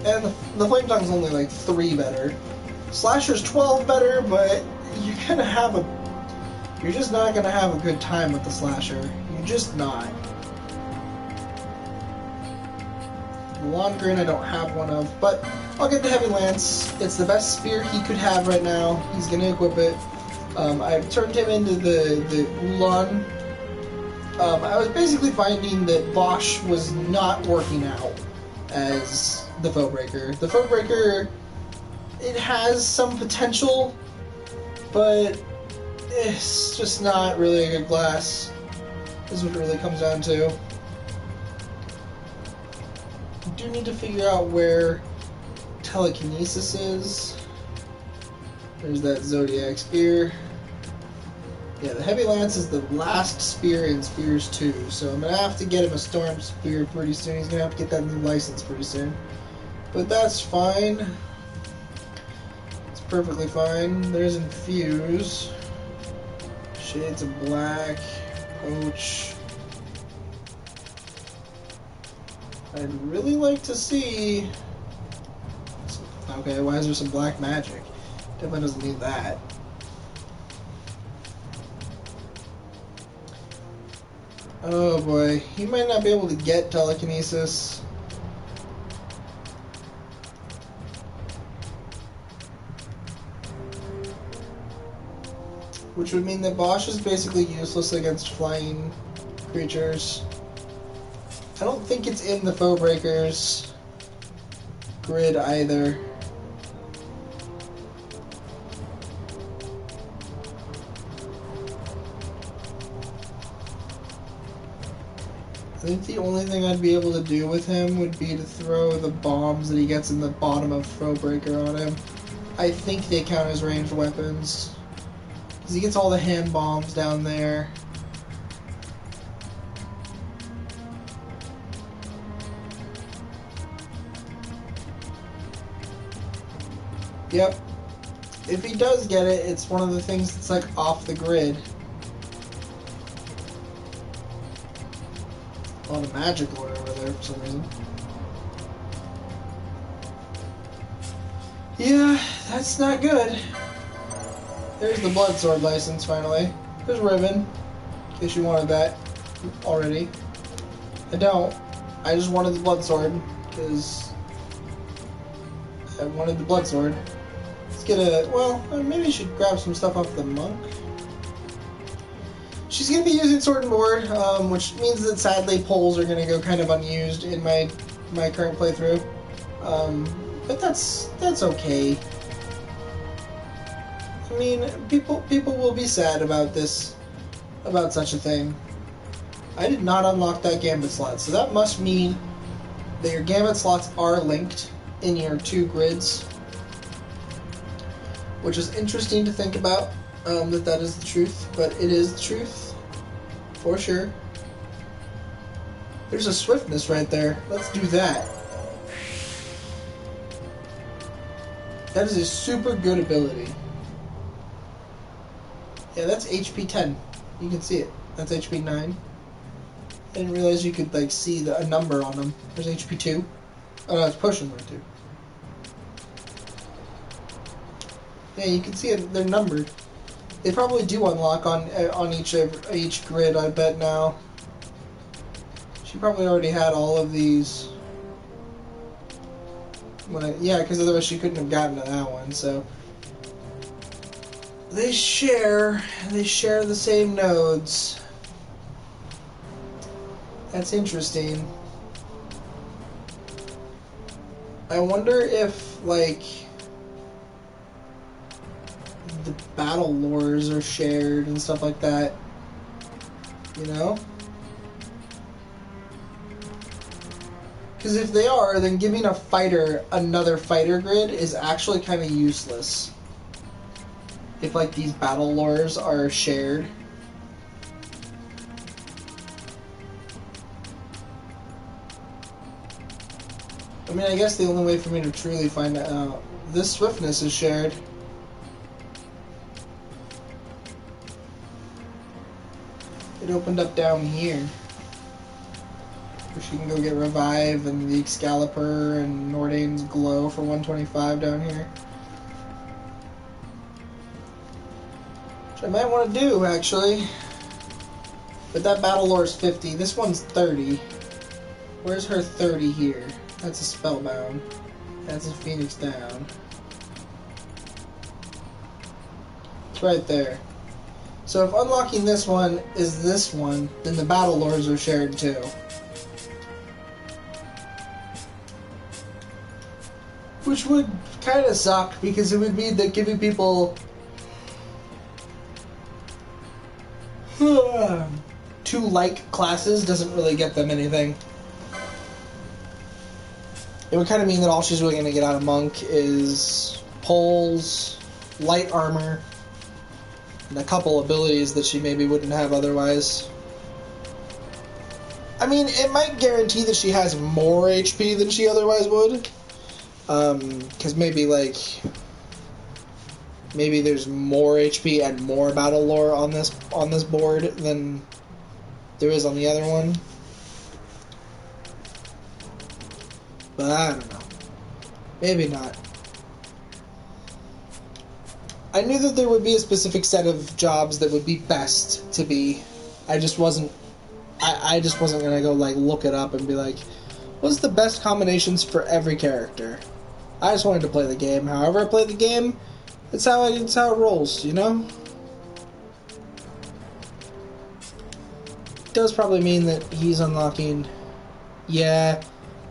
And the Flame Tongue's only like 3 better. Slasher's 12 better, but you're gonna have a... You're just not gonna have a good time with the Slasher. You're just not. The Long Grin I don't have one of, but I'll get the Heavy Lance. It's the best spear he could have right now. He's gonna equip it. I've turned him into the Ulan. I was basically finding that Bosch was not working out as the Foebreaker. The Foebreaker, it has some potential, but it's just not really a good class. This is what it really comes down to. I do need to figure out where telekinesis is. There's that Zodiac spear. Yeah, the Heavy Lance is the last spear in Spears 2, so I'm going to have to get him a Storm Spear pretty soon. He's going to have to get that new license pretty soon. But that's fine. It's perfectly fine. There's Infuse. Shades of Black. Poach. I'd really like to see... Okay, why is there some black magic? Definitely doesn't need that. Oh boy, he might not be able to get telekinesis. Which would mean that Bosch is basically useless against flying creatures. I don't think it's in the Foebreaker's grid either. I think the only thing I'd be able to do with him would be to throw the bombs that he gets in the bottom of Foebreaker on him. I think they count as ranged weapons. Because he gets all the hand bombs down there. Yep. If he does get it, it's one of the things that's like off the grid. A lot of magic lore over there for some reason. Yeah, that's not good. There's the Blood Sword license finally. There's Ribbon, in case you wanted that already. I don't. I just wanted the Blood Sword, because I wanted the Blood Sword. Let's get a... Well, maybe I should grab some stuff off the Monk. She's going to be using Sword and Board, which means that sadly poles are going to go kind of unused in my current playthrough. But that's okay. I mean, people will be sad about this, about such a thing. I did not unlock that Gambit slot, so that must mean that your Gambit slots are linked in your 2 grids, which is interesting to think about. That is the truth, but it is the truth, for sure. There's a swiftness right there. Let's do that. That is a super good ability. Yeah, that's HP 10. You can see it. That's HP 9. I didn't realize you could like see a number on them. There's HP 2. Oh no, it's potion number 2. Yeah, you can see it. They're numbered. They probably do unlock on each grid, I bet now. She probably already had all of these. Yeah, because otherwise she couldn't have gotten to that one, so... They share the same nodes. That's interesting. I wonder if, like... the battle lores are shared and stuff like that, you know? Because if they are, then giving a fighter another fighter grid is actually kind of useless. If like these battle lores are shared. I mean, I guess the only way for me to truly find out, this swiftness is shared. It opened up down here. Where she can go get Revive and the Excalibur and Nordane's Glow for 125 down here. Which I might want to do, actually. But that Battle Lore is 50. This one's 30. Where's her 30 here? That's a Spellbound. That's a Phoenix Down. It's right there. So if unlocking this one is this one, then the Battle Lores are shared too. Which would kind of suck, because it would mean that giving people two like classes doesn't really get them anything. It would kind of mean that all she's really going to get out of Monk is poles, light armor, and a couple abilities that she maybe wouldn't have otherwise. I mean, it might guarantee that she has more HP than she otherwise would. Because maybe there's more HP and more Battle Lore on this board than there is on the other one. But I don't know. Maybe not. I knew that there would be a specific set of jobs that would be best to be. I just wasn't gonna go look it up and be like, what's the best combinations for every character? I just wanted to play the game. However I play the game, it's how it rolls, you know? It does probably mean that he's unlocking... Yeah,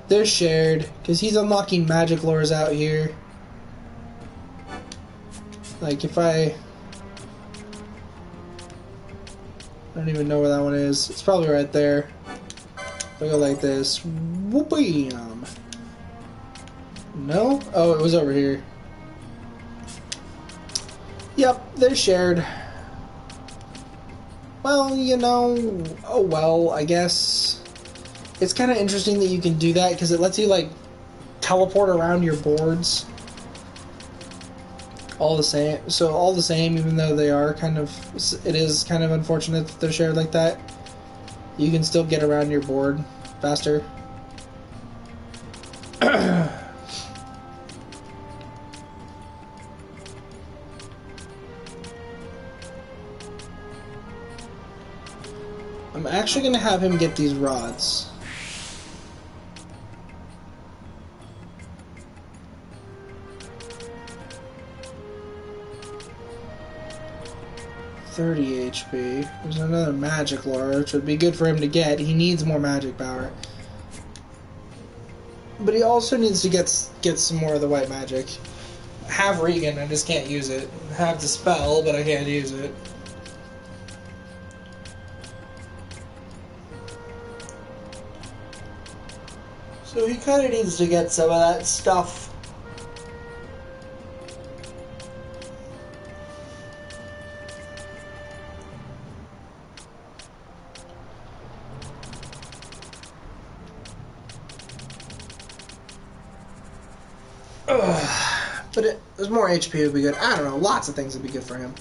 they're shared, because he's unlocking magic lores out here. Like, if I don't even know where that one is. It's probably right there. If I go like this, whoopam. No? Oh, it was over here. Yep, they're shared. Well, you know, oh well, I guess. It's kind of interesting that you can do that, because it lets you, teleport around your boards. All the same. So, all the same, even though they are it is kind of unfortunate that they're shared like that. You can still get around your board faster. I'm actually going to have him get these rods. $30 HP. There's another magic lore, which would be good for him to get. He needs more magic power. But he also needs to get some more of the white magic. Have Regan, I just can't use it. Have Dispel, but I can't use it. So he kind of needs to get some of that stuff. But there's more HP would be good. I don't know, lots of things would be good for him.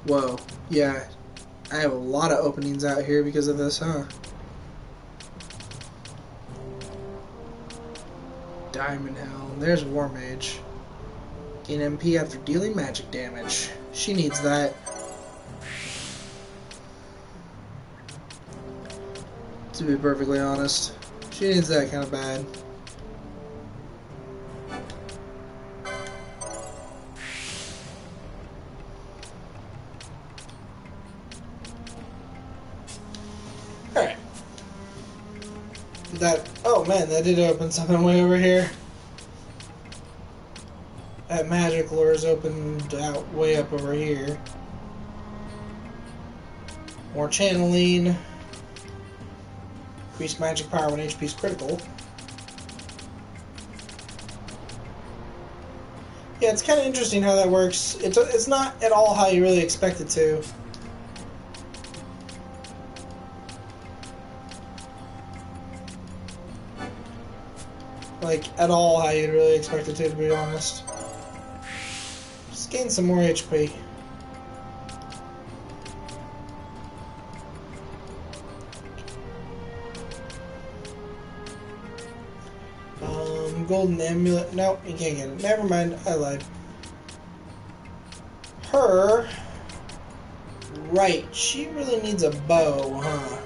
Whoa, yeah. I have a lot of openings out here because of this, huh? Diamond Helm. There's War Mage. Gain MP after dealing magic damage. She needs that. To be perfectly honest. She needs that kind of bad. Alright. Oh man, that did open something way over here. That magic lore is opened out way up over here. More channeling. Increase magic power when HP is critical. Yeah, it's kind of interesting how that works. It's not at all how you really expect it to. Like, at all how you'd really expect it to be honest. Just gain some more HP. golden amulet. No, you can't get it. Never mind, I lied. Her. Right, she really needs a bow, huh?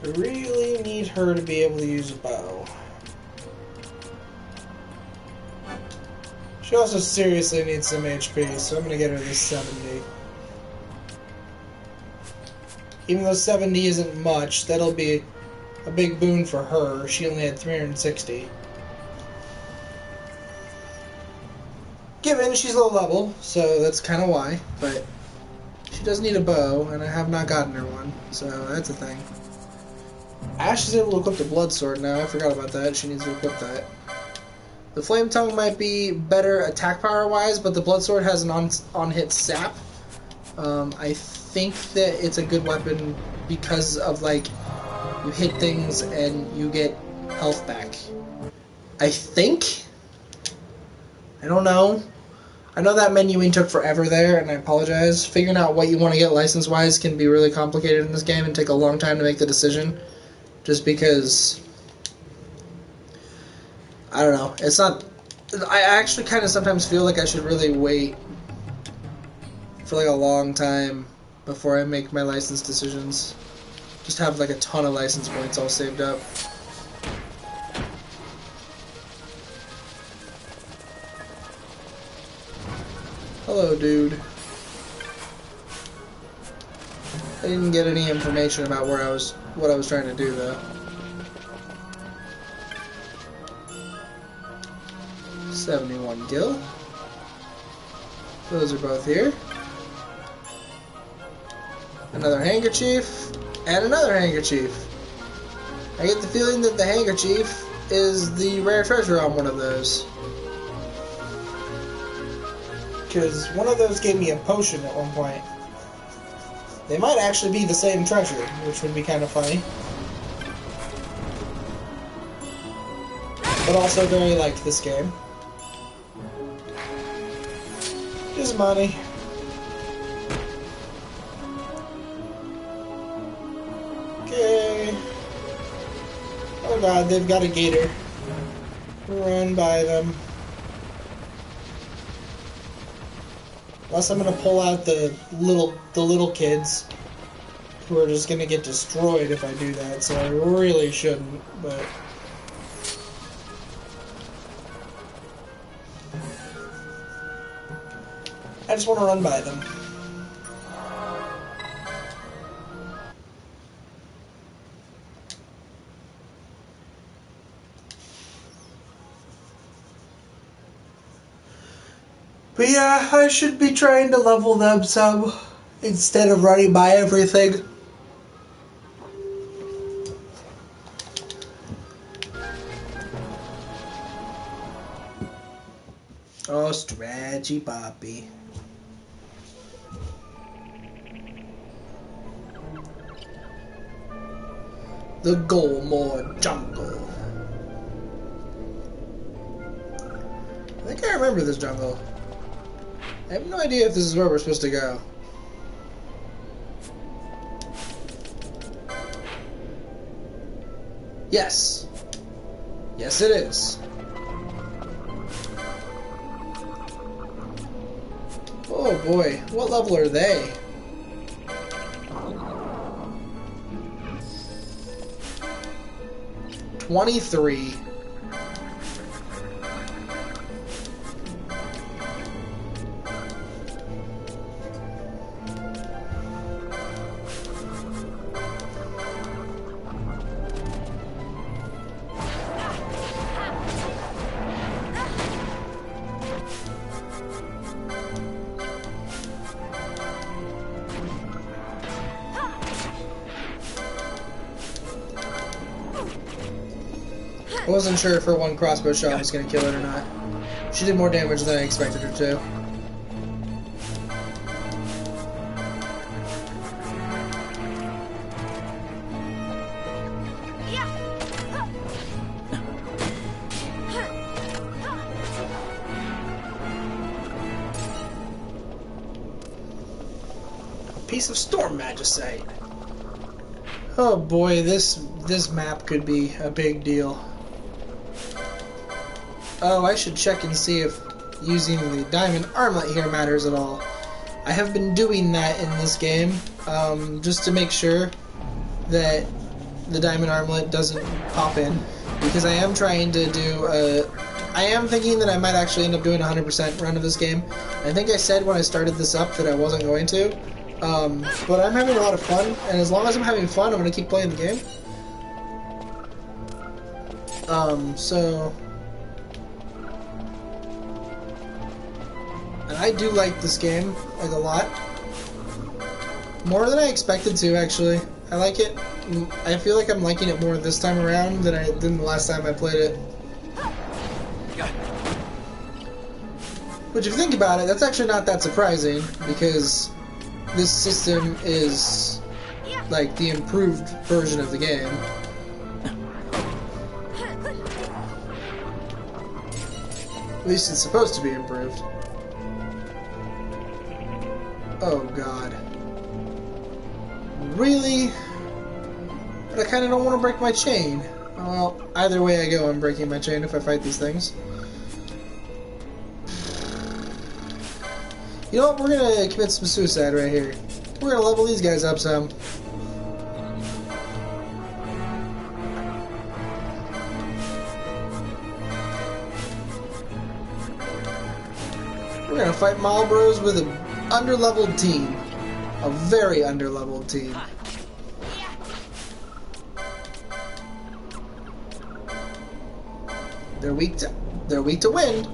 I really need her to be able to use a bow. She also seriously needs some HP, so I'm gonna get her this 70. Even though 70 isn't much, that'll be a big boon for her. She only had 360. Given she's low level, so that's kind of why, but she does need a bow, and I have not gotten her one, so that's a thing. Ash is able to equip the blood sword now. I forgot about that. She needs to equip that. The flame tongue might be better attack power wise, but the blood sword has an on-hit sap. I think that it's a good weapon because of, like, you hit things and you get health back. I think? I don't know. I know that menuing took forever there, and I apologize. Figuring out what you want to get license-wise can be really complicated in this game and take a long time to make the decision. Just because, I don't know, it's not, I actually kind of sometimes feel like I should really wait for like a long time before I make my license decisions. Just have like a ton of license points all saved up. Hello, dude. I didn't get any information about what I was trying to do, though. 71 gil. Those are both here. Another handkerchief, and another handkerchief. I get the feeling that the handkerchief is the rare treasure on one of those. Because one of those gave me a potion at one point. They might actually be the same treasure, which would be kind of funny. But also very like this game. Just money. Okay. Oh god, they've got a gator. Run by them. Unless I'm gonna pull out the little kids, who are just gonna get destroyed if I do that. So I really shouldn't. But I just want to run by them. But yeah, I should be trying to level them some instead of running by everything. Oh, Stretchy Poppy. The Golmore Jungle. I think I remember this jungle. I have no idea if this is where we're supposed to go. Yes. Yes, it is. Oh boy, what level are they? $23. I wasn't sure if her one crossbow shot was going to kill it or not. She did more damage than I expected her to. piece of storm magicite. Oh boy, this map could be a big deal. Oh, I should check and see if using the diamond armlet here matters at all. I have been doing that in this game, just to make sure that the diamond armlet doesn't pop in, because I am trying to do I am thinking that I might actually end up doing a 100% run of this game. I think I said when I started this up that I wasn't going to, but I'm having a lot of fun, and as long as I'm having fun, I'm going to keep playing the game. And I do like this game, like, a lot. More than I expected to, actually. I like it. I feel like I'm liking it more this time around than the last time I played it. Which, if you think about it, that's actually not that surprising, because this system is, like, the improved version of the game. At least it's supposed to be improved. Oh god. Really? But I kinda don't want to break my chain. Well, either way I go, I'm breaking my chain if I fight these things. You know what? We're gonna commit some suicide right here. We're gonna level these guys up some. We're gonna fight Malbros with an underleveled team. A very underleveled team. They're weak to wind.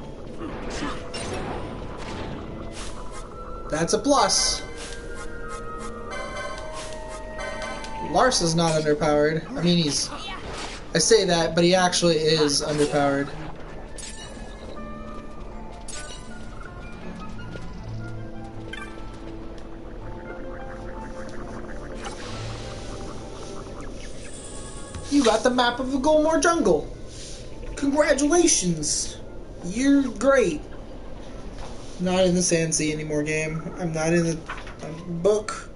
That's a plus. Lars is not underpowered. I mean, I say that, but he actually is underpowered. You got the map of the Golmore Jungle. Congratulations. You're great. Not in the Sand Sea anymore, game. I'm not in the book.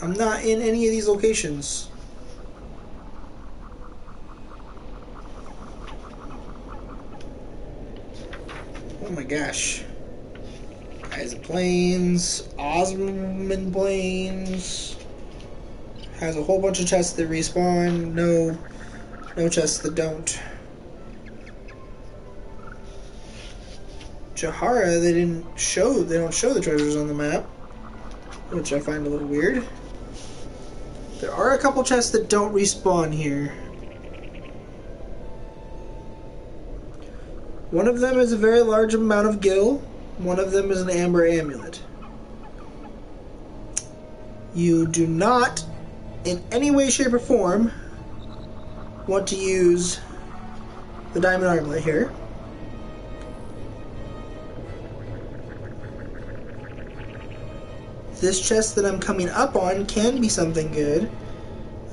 I'm not in any of these locations. Oh my gosh. Eyes of Plains, Osman Plains. Has a whole bunch of chests that respawn. No chests that don't. Jahara, they don't show the treasures on the map, which I find a little weird. There are a couple chests that don't respawn here. One of them is a very large amount of gil. One of them is an amber amulet. You do not, in any way, shape, or form, want to use the diamond armlet here. This chest that I'm coming up on can be something good.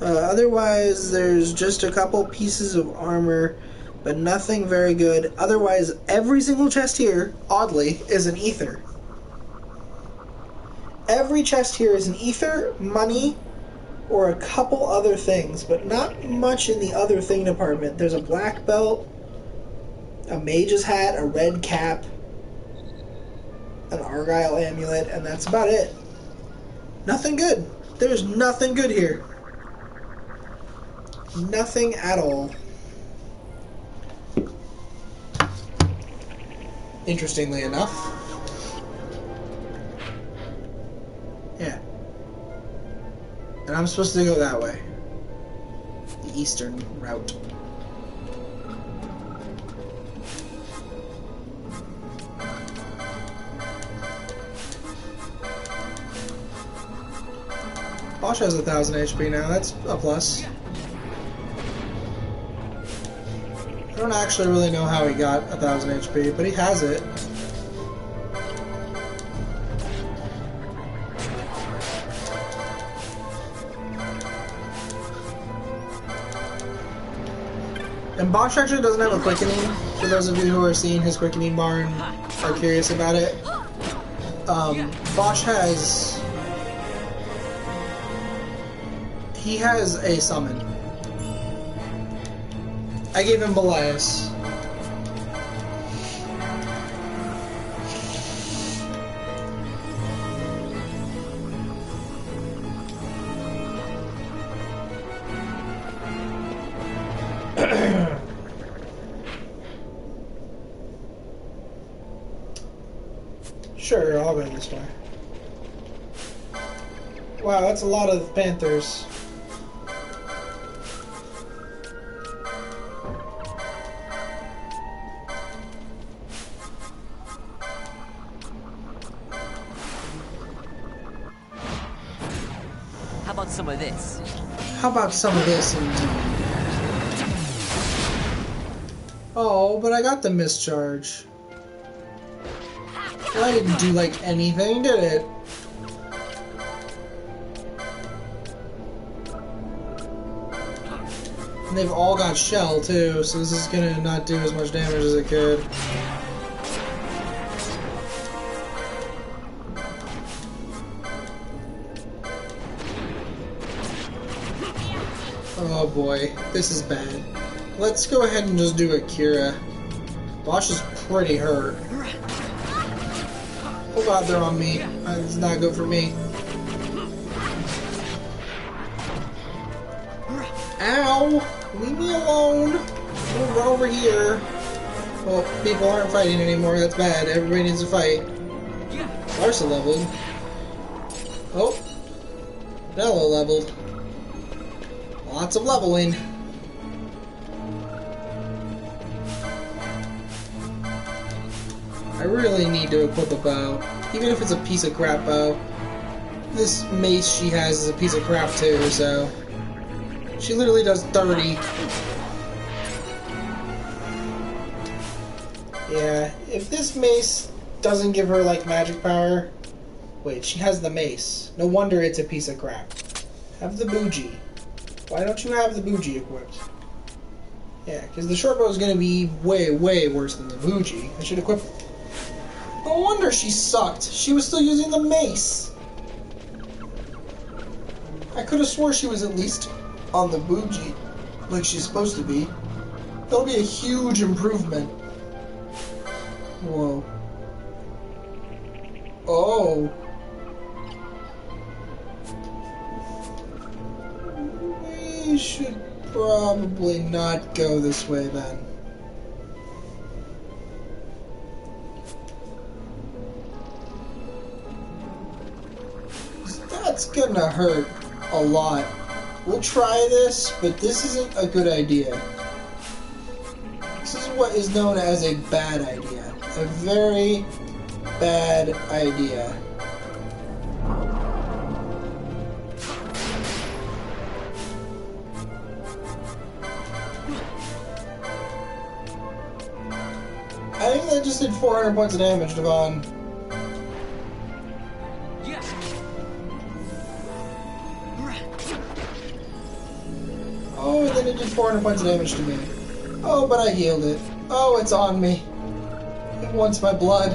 Otherwise, there's just a couple pieces of armor, but nothing very good. Otherwise, every single chest here, oddly, is an ether. Every chest here is an ether, money, or a couple other things, but not much in the other thing department. There's a black belt, a mage's hat, a red cap, an Argyle amulet, and that's about it. Nothing good. There's nothing good here. Nothing at all. Interestingly enough. Yeah. And I'm supposed to go that way. The eastern route. Bosch has 1,000 HP now, that's a plus. I don't actually really know how he got 1,000 HP, but he has it. And Bosch actually doesn't have a quickening, for those of you who are seeing his quickening bar and are curious about it. Bosch has He has a summon. I gave him Belias. Sure, I'll go this way. Wow, that's a lot of panthers. How about some of this? How about some of this indeed? Oh, but I got the mischarge. Well, that didn't do like anything, did it? And they've all got shell too, so this is gonna not do as much damage as it could. Oh boy, this is bad. Let's go ahead and just do Akira. Bosch is pretty hurt. Oh god, they're on me. It's not good for me. Ow! Leave me alone! Move over here. Well, people aren't fighting anymore. That's bad. Everybody needs to fight. Larsa leveled. Oh. Nello leveled. Lots of leveling. I really need to equip a bow. Even if it's a piece of crap bow. This mace she has is a piece of crap too, so... She literally does 30. Yeah, if this mace doesn't give her, like, magic power... Wait, she has the mace. No wonder it's a piece of crap. Have the bougie. Why don't you have the bougie equipped? Yeah, because the short bow is going to be way, way worse than the bougie. I should equip... No wonder she sucked. She was still using the mace. I could have swore she was at least on the bougie, like she's supposed to be. That'll be a huge improvement. Whoa. Oh. We should probably not go this way then. That's gonna hurt a lot. We'll try this, but this isn't a good idea. This is what is known as a bad idea. A very bad idea. I think that just did 400 points of damage, Devon. Oh, and then it did 400 points of damage to me. Oh, but I healed it. Oh, it's on me. It wants my blood.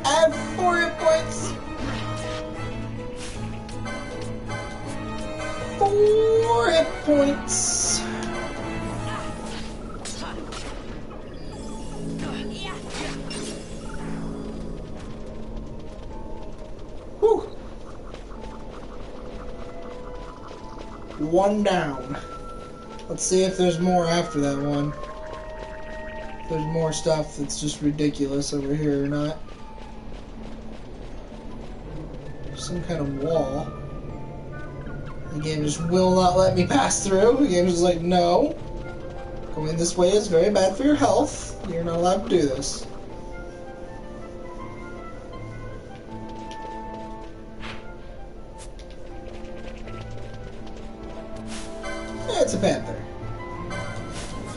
I have 4 hit points. 4 hit points. Whew. 1 down. Let's see if there's more after that one. If there's more stuff that's just ridiculous over here or not. Some kind of wall. The game just will not let me pass through. The game's just like, no. Going this way is very bad for your health. You're not allowed to do this. Yeah, it's a panther.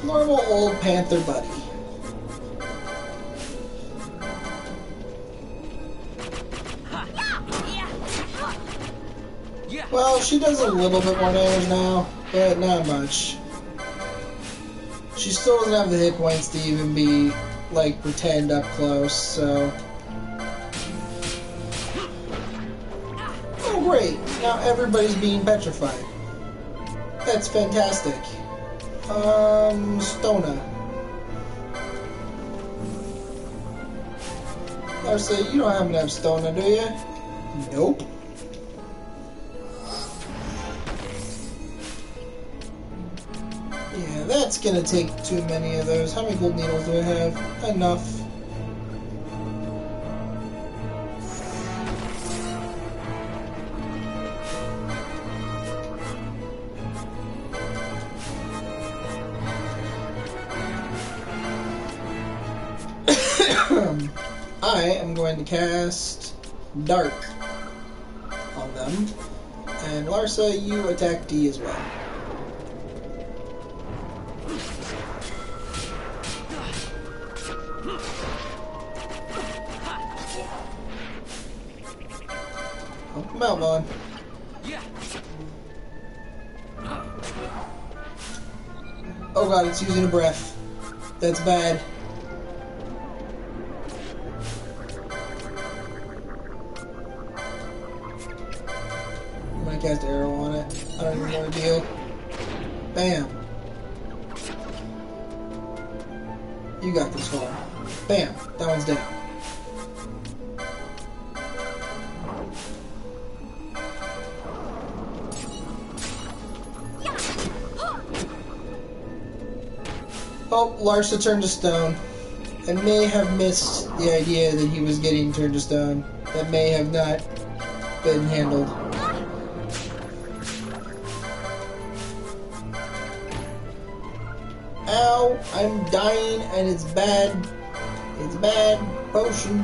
Normal old panther buddy. Well, she does a little bit more damage now, but not much. She still doesn't have the hit points to even be, like, pretend up close, so... Great! Now everybody's being petrified. That's fantastic. Stona. Larsa, you don't happen to have Stona, do you? Nope. Yeah, that's gonna take too many of those. How many gold needles do I have? Enough. I am going to cast Dark on them. And Larsa, you attack D as well. Help him out, Vaughn. Oh god, it's using a breath. That's bad. I'm gonna cast arrow on it. I don't even want to deal. Bam. You got this one. Bam. That one's down. Oh, Larsa turned to stone. I may have missed the idea that he was getting turned to stone. That may have not been handled. Ow, I'm dying and it's bad. It's bad. Potion.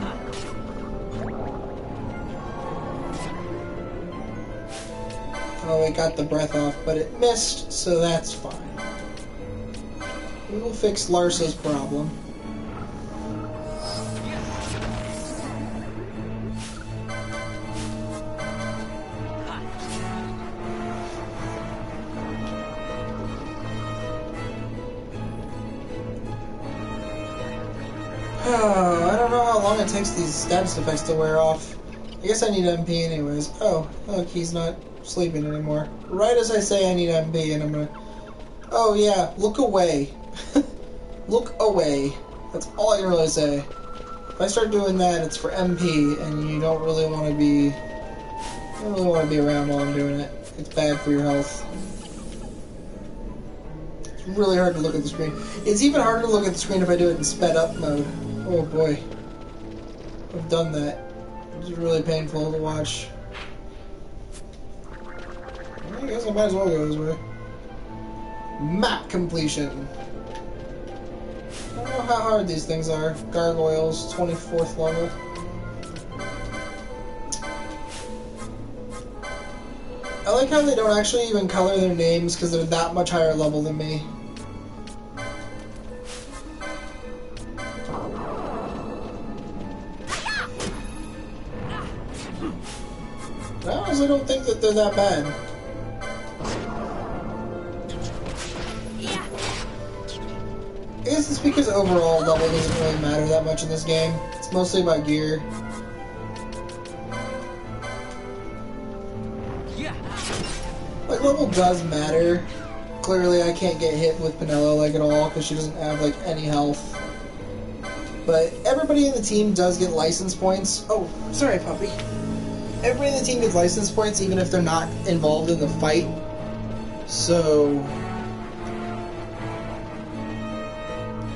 Oh, it got the breath off, but it missed, so that's fine. We will fix Larsa's problem. I don't know how long it takes these status effects to wear off. I guess I need MP anyways. Oh, look, he's not sleeping anymore. Right as I say I need MP, and I'm gonna... Oh yeah, look away. Look away. That's all I can really say. If I start doing that, it's for MP, and you don't really want to be... You don't really want to be around while I'm doing it. It's bad for your health. It's really hard to look at the screen. It's even harder to look at the screen if I do it in sped up mode. Oh boy. I've done that. It's really painful to watch. I guess I might as well go this way. Map completion. I don't know how hard these things are. Gargoyles, 24th level. I like how they don't actually even color their names because they're that much higher level than me. I honestly don't think that they're that bad. I guess it's because overall level doesn't really matter that much in this game. It's mostly about gear. Like, level does matter. Clearly I can't get hit with Penelo, like, at all, because she doesn't have, like, any health. But everybody in the team does get license points. Oh, sorry, puppy. Everybody in the team gets license points, even if they're not involved in the fight. So...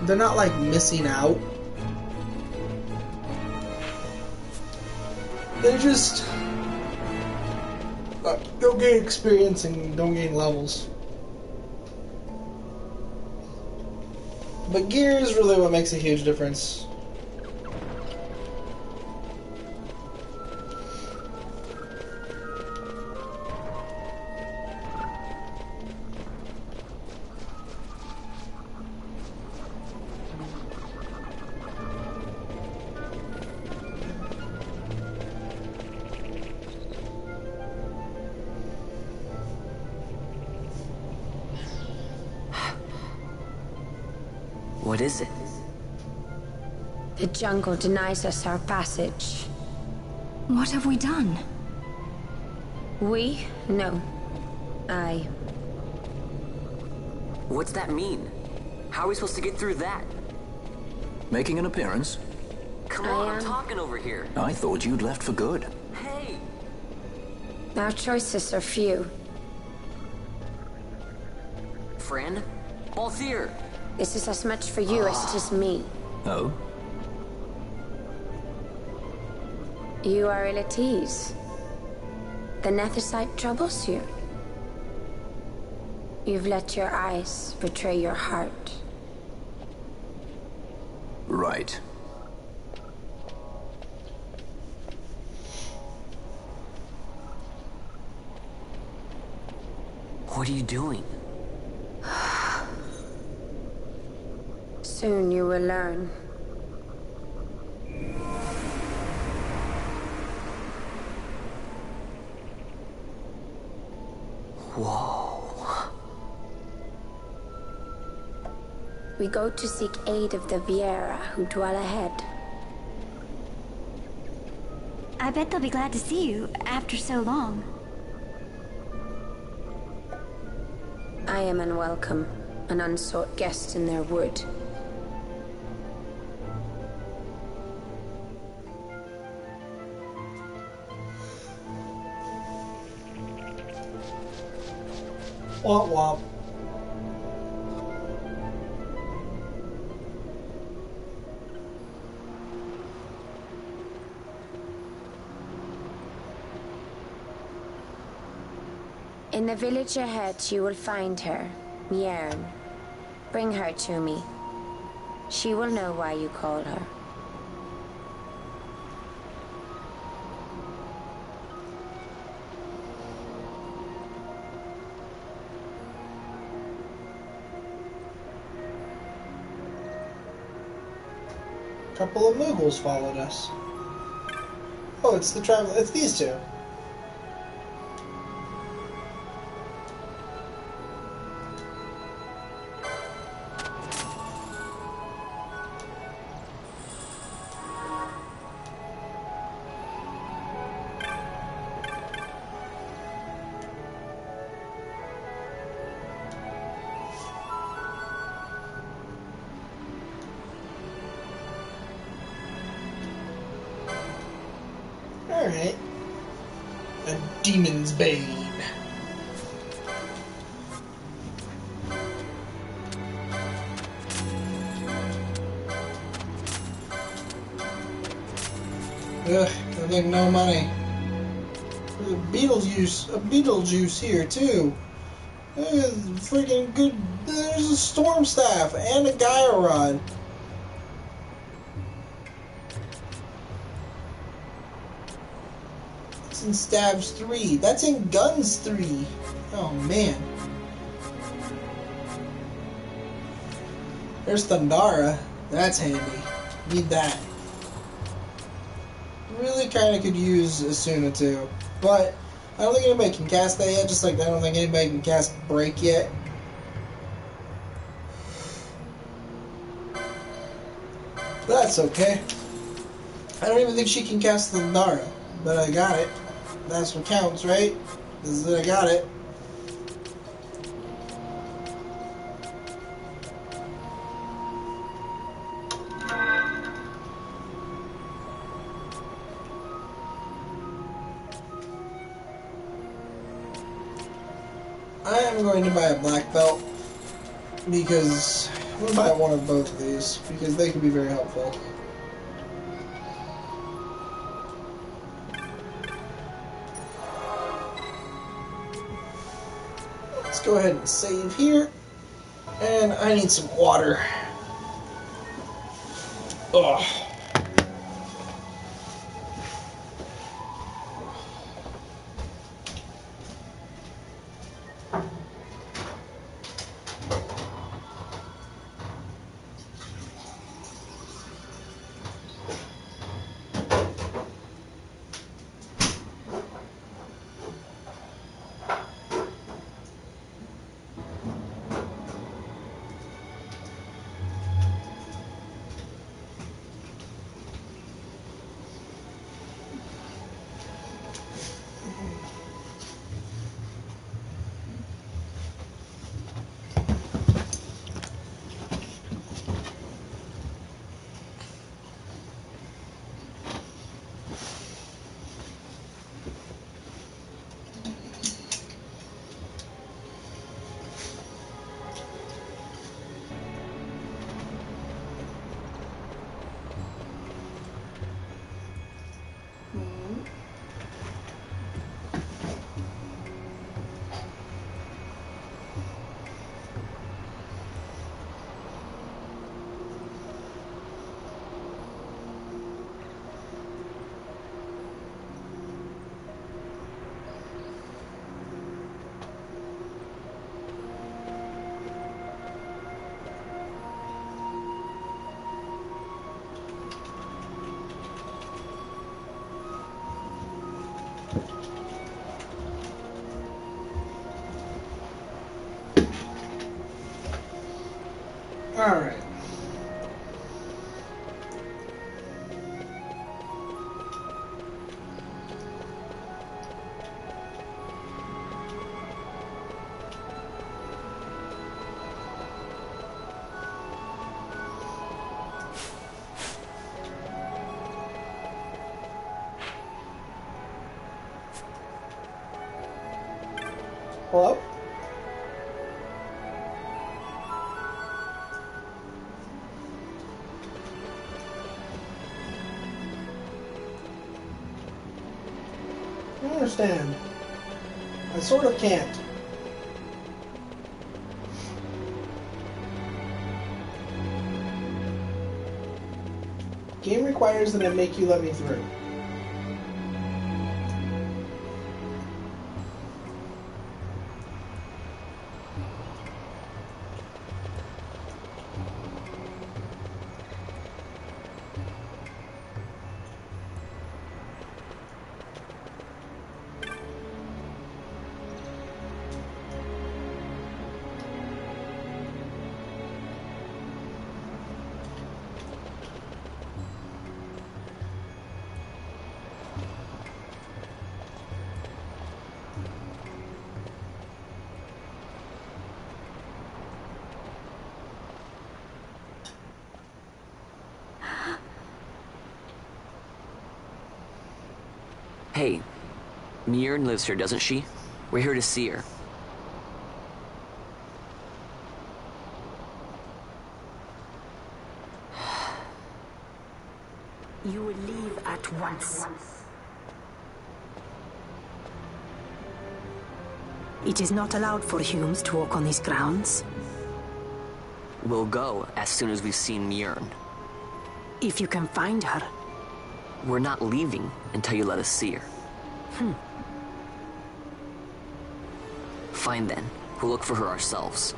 they're not, like, missing out. They're just... don't gain experience and don't gain levels. But gear is really what makes a huge difference. What is it? The jungle denies us our passage. What have we done? We? No. I. What's that mean? How are we supposed to get through that? Making an appearance? Come on, I'm talking over here. I thought you'd left for good. Hey! Our choices are few. Friend? Balthier! This is as much for you as it is me. Oh? You are ill at ease. The Nethersite troubles you. You've let your eyes betray your heart. Right. What are you doing? Soon you will learn. Whoa. We go to seek aid of the Viera who dwell ahead. I bet they'll be glad to see you after so long. I am unwelcome, an unsought guest in their wood. Womp womp. In the village ahead, you will find her, Mjern. Bring her to me. She will know why you call her. A couple of Moogles followed us. Oh, it's the travel. It's these two. Alright. A demon's bane. Ugh, I think no money. There's a Beetlejuice here too. There's freaking good. There's a storm staff and a Gaia rod. That's in Stabs 3. That's in Guns 3. Oh man. There's Thundara. That's handy. Need that. Really kind of could use Asuna too, but I don't think anybody can cast that yet. Just like I don't think anybody can cast Break yet. But that's okay. I don't even think she can cast the Thundara, but I got it. That's what counts, right? Is that I got it. I am going to buy a black belt because I'm going to buy one of both of these because they could be very helpful. Let's go ahead and save here. And I need some water. Ugh. Alright. Hello? I don't understand. I sort of can't. Game requires that I make you let me through. Hey, Mjern lives here, doesn't she? We're here to see her. You will leave at once. It is not allowed for humans to walk on these grounds. We'll go as soon as we've seen Mjern. If you can find her. We're not leaving until you let us see her. Fine then. We'll look for her ourselves.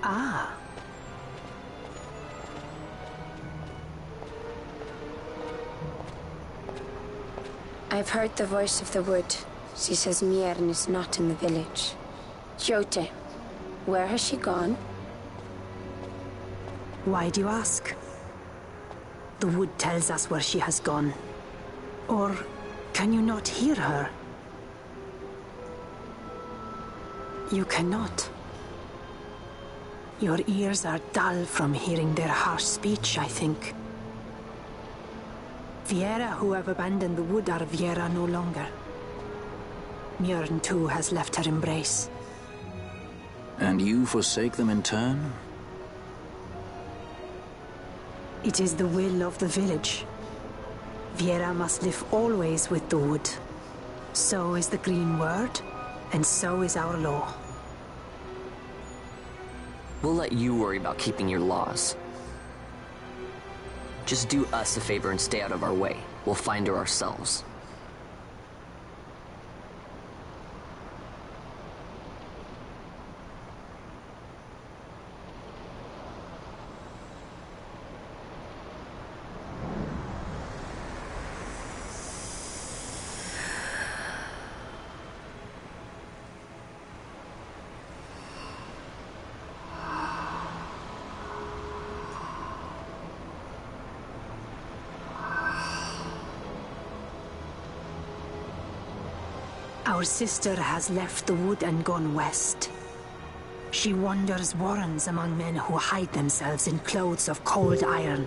Ah. I've heard the voice of the wood. She says Mjern is not in the village. Jote, where has she gone? Why do you ask? The wood tells us where she has gone. Or can you not hear her? You cannot. Your ears are dull from hearing their harsh speech, I think. Viera who have abandoned the wood are Viera no longer. Mjern too has left her embrace. And you forsake them in turn? It is the will of the village. Viera must live always with the wood. So is the green word, and so is our law. We'll let you worry about keeping your laws. Just do us a favor and stay out of our way. We'll find her ourselves. Our sister has left the wood and gone west. She wanders warrens among men who hide themselves in clothes of cold iron.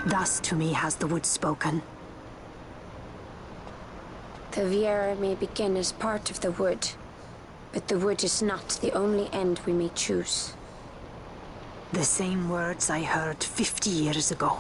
Thus to me has the wood spoken. The Viera may begin as part of the wood, but the wood is not the only end we may choose. The same words I heard 50 years ago.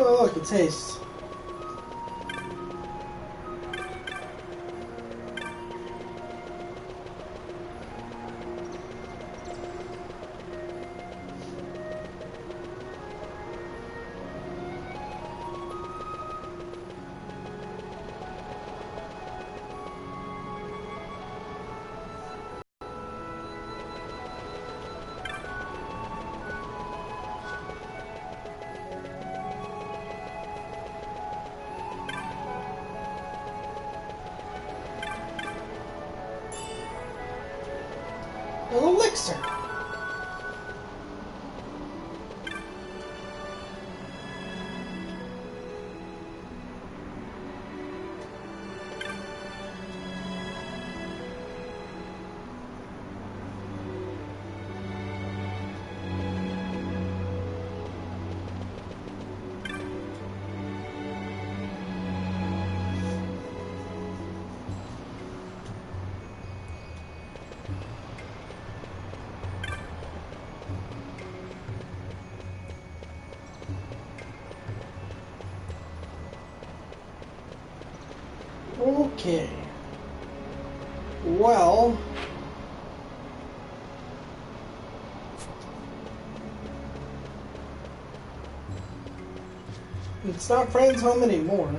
Oh, look, it's haste. An elixir. Okay. Well, it's not Friend's home anymore.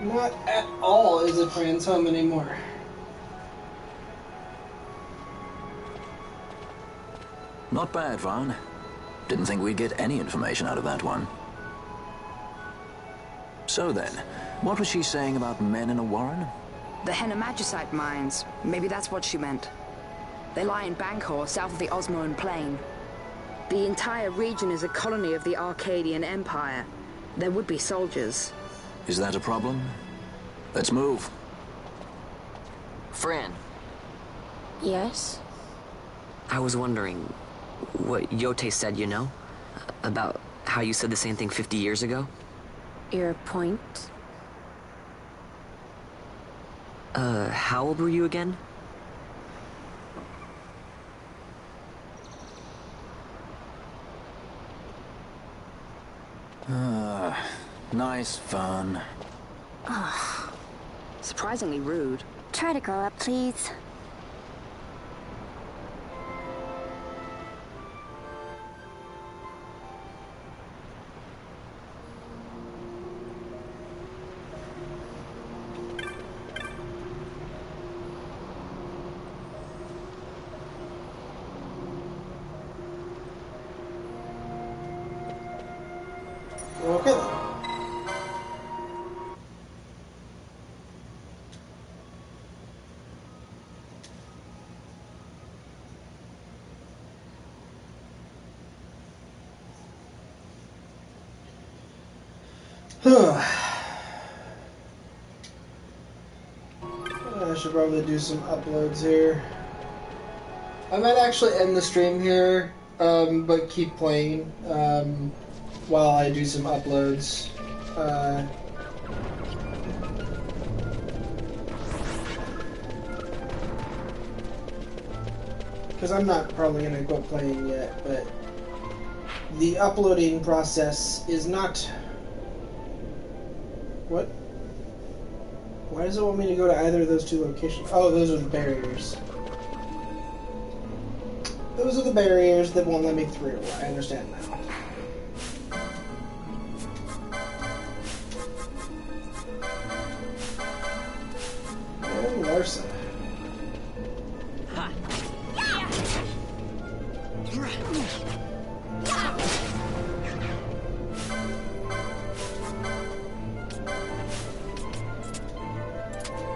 Not at all is it Fran's home anymore. Not bad, Vaughn. Didn't think we'd get any information out of that one. So then, what was she saying about men in a warren? The Henna-Magicite mines. Maybe that's what she meant. They lie in Bangkor, south of the Osmoan Plain. The entire region is a colony of the Arcadian Empire. There would be soldiers. Is that a problem? Let's move. Fran. Yes? I was wondering what Yote said, you know? About how you said the same thing 50 years ago? Your point? How old were you again? Nice fun. Surprisingly rude. Try to grow up, please. Okay then. I should probably do some uploads here. I might actually end the stream here, but keep playing while I do some uploads. Because I'm not probably going to quit playing yet, but the uploading process is not... What? Why does it want me to go to either of those two locations? Oh, those are the barriers. Those are the barriers that won't let me through. I understand now. And Larsa.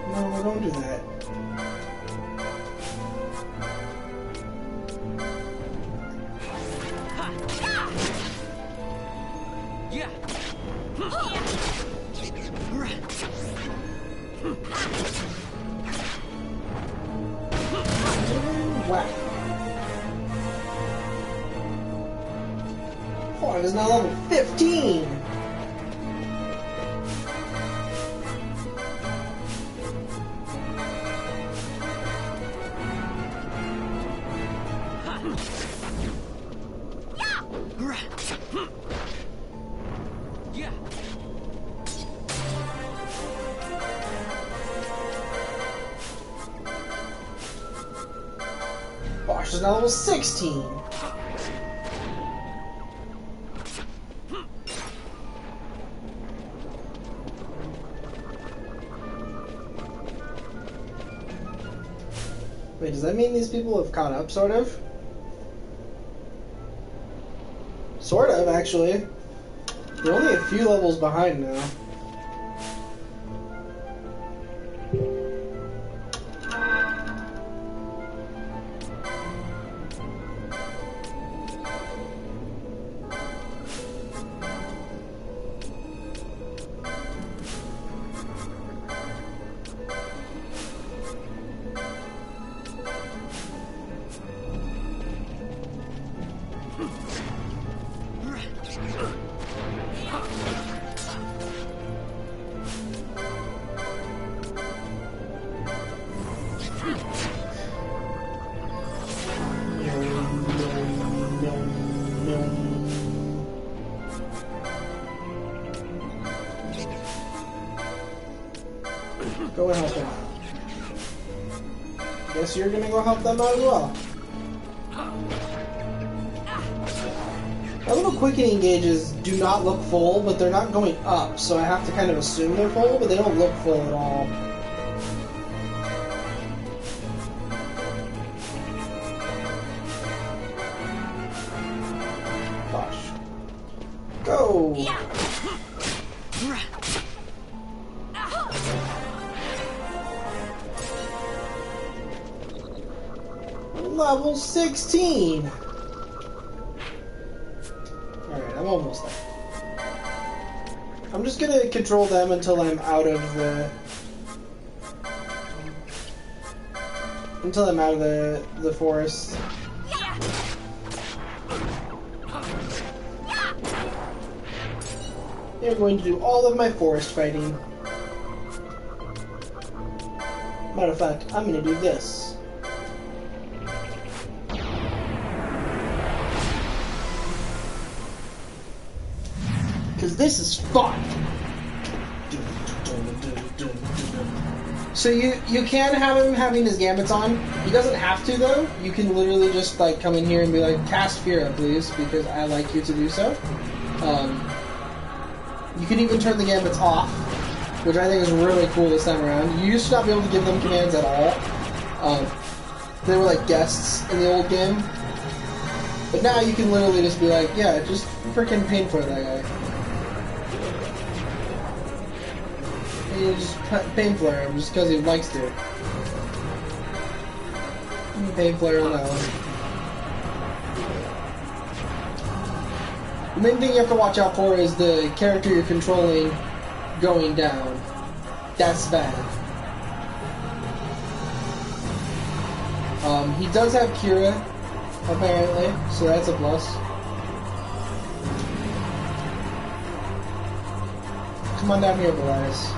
No, don't do that. Wow. Fawn is now level 15! Bosch is now level 16. Wait, does that mean these people have caught up, sort of? Sort of, actually. They're only a few levels behind now. Go and help them out. Guess you're gonna go help them out as well. My little quickening gauges do not look full, but they're not going up, so I have to kind of assume they're full, but they don't look full at all. Gosh. Go! Level 16! Alright, I'm almost there. I'm just gonna control them until I'm out of the... the forest. They're going to do all of my forest fighting. Matter of fact, I'm gonna do this. Because this is fun. So you can have him having his gambits on. He doesn't have to though. You can literally just like come in here and be like, cast Fira, please, because I like you to do so. You can even turn the gambits off, which I think is really cool this time around. You used to not be able to give them commands at all. They were like guests in the old game. But now you can literally just be like, yeah, just freaking pain for that guy. And you just pain flare him just because he likes to. Pain flare on that one. The main thing you have to watch out for is the character you're controlling going down. That's bad. He does have Kira, apparently, so that's a plus. Come on down here, Elias.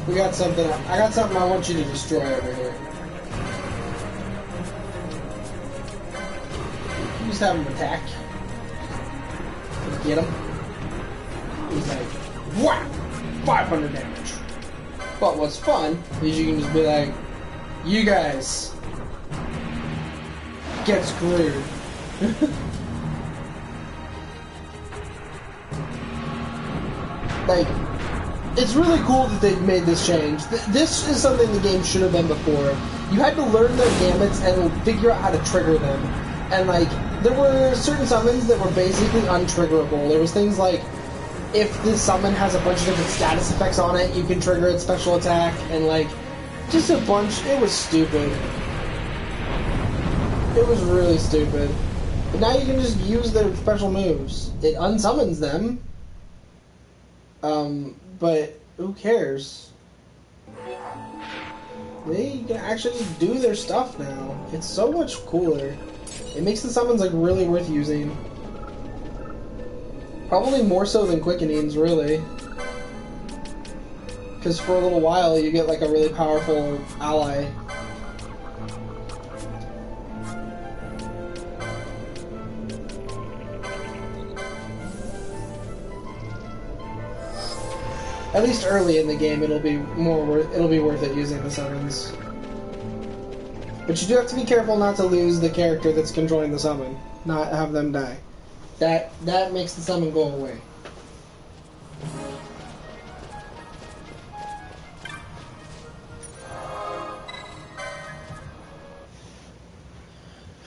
We got something. I got something I want you to destroy over here. You just have him attack. Get him. He's like, whack! 500 damage. But what's fun is you can just be like, you guys get screwed. Like, it's really cool that they've made this change. This is something the game should have been before. You had to learn their gambits and figure out how to trigger them. And, like, there were certain summons that were basically untriggerable. There was things like, if the summon has a bunch of different status effects on it, you can trigger its special attack, and, like, just a bunch. It was stupid. It was really stupid. But now you can just use their special moves. It unsummons them. But who cares? They can actually do their stuff now. It's so much cooler. It makes the summons like really worth using. Probably more so than quickenings, really. Because for a little while you get like a really powerful ally. At least early in the game, it'll be worth it using the summons. But you do have to be careful not to lose the character that's controlling the summon. Not have them die. That makes the summon go away.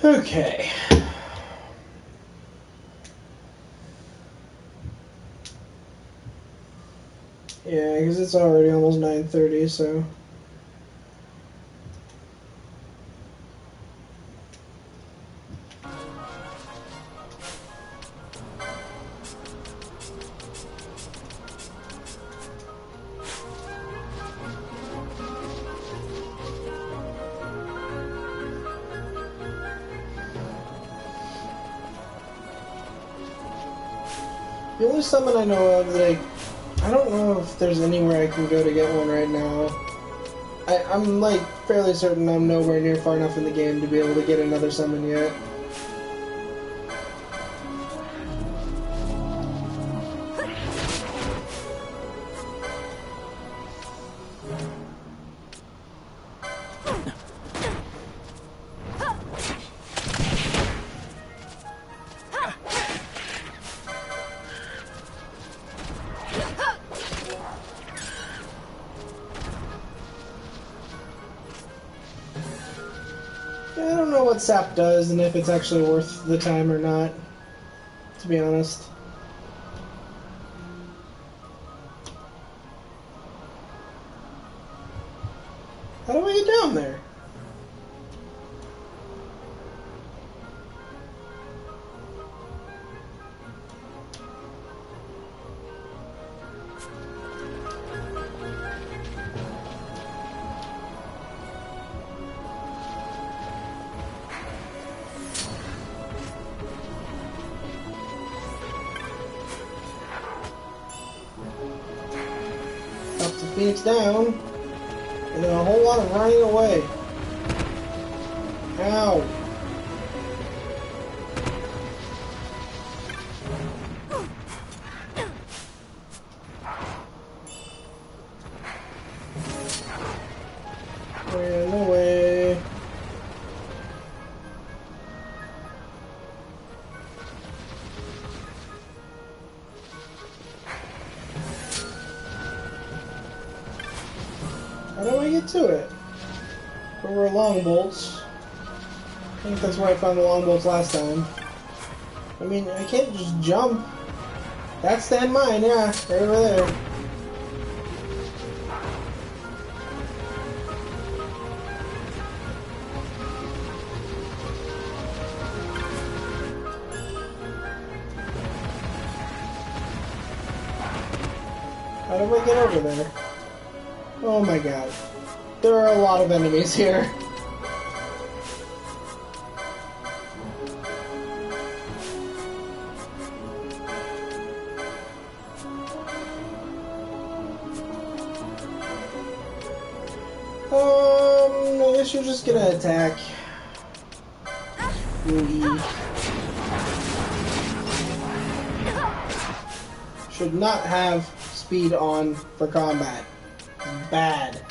Okay. Yeah, because it's already almost 9:30, so... The only summon I know of that I don't know if there's anywhere I can go to get one right now. I'm like fairly certain I'm nowhere near far enough in the game to be able to get another summon yet. I don't know what SAP does and if it's actually worth the time or not, to be honest. How do I get down there? Phoenix down, and then a whole lot of running away. Ow. Ran away. How do I get to it? Where were long bolts? I think that's where I found the long bolts last time. I mean, I can't just jump. That's the end mine, yeah, right over there. How do I get over there? Oh my god. There are a lot of enemies here. I guess you're just gonna attack. Oogie. Should not have speed on for combat. Bad.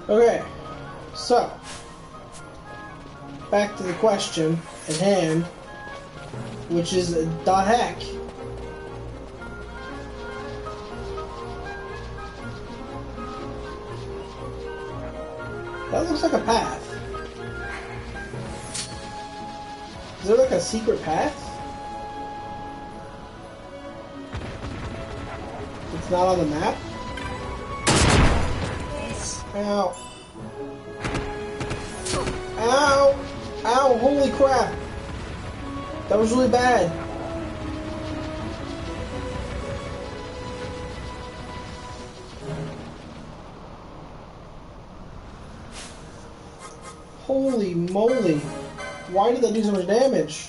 Okay, so back to the question at hand, which is the heck? That looks like a path. Is there like a secret path? It's not on the map? Ow. Ow! Ow! Holy crap! That was really bad. Holy moly. Why did that do so much damage?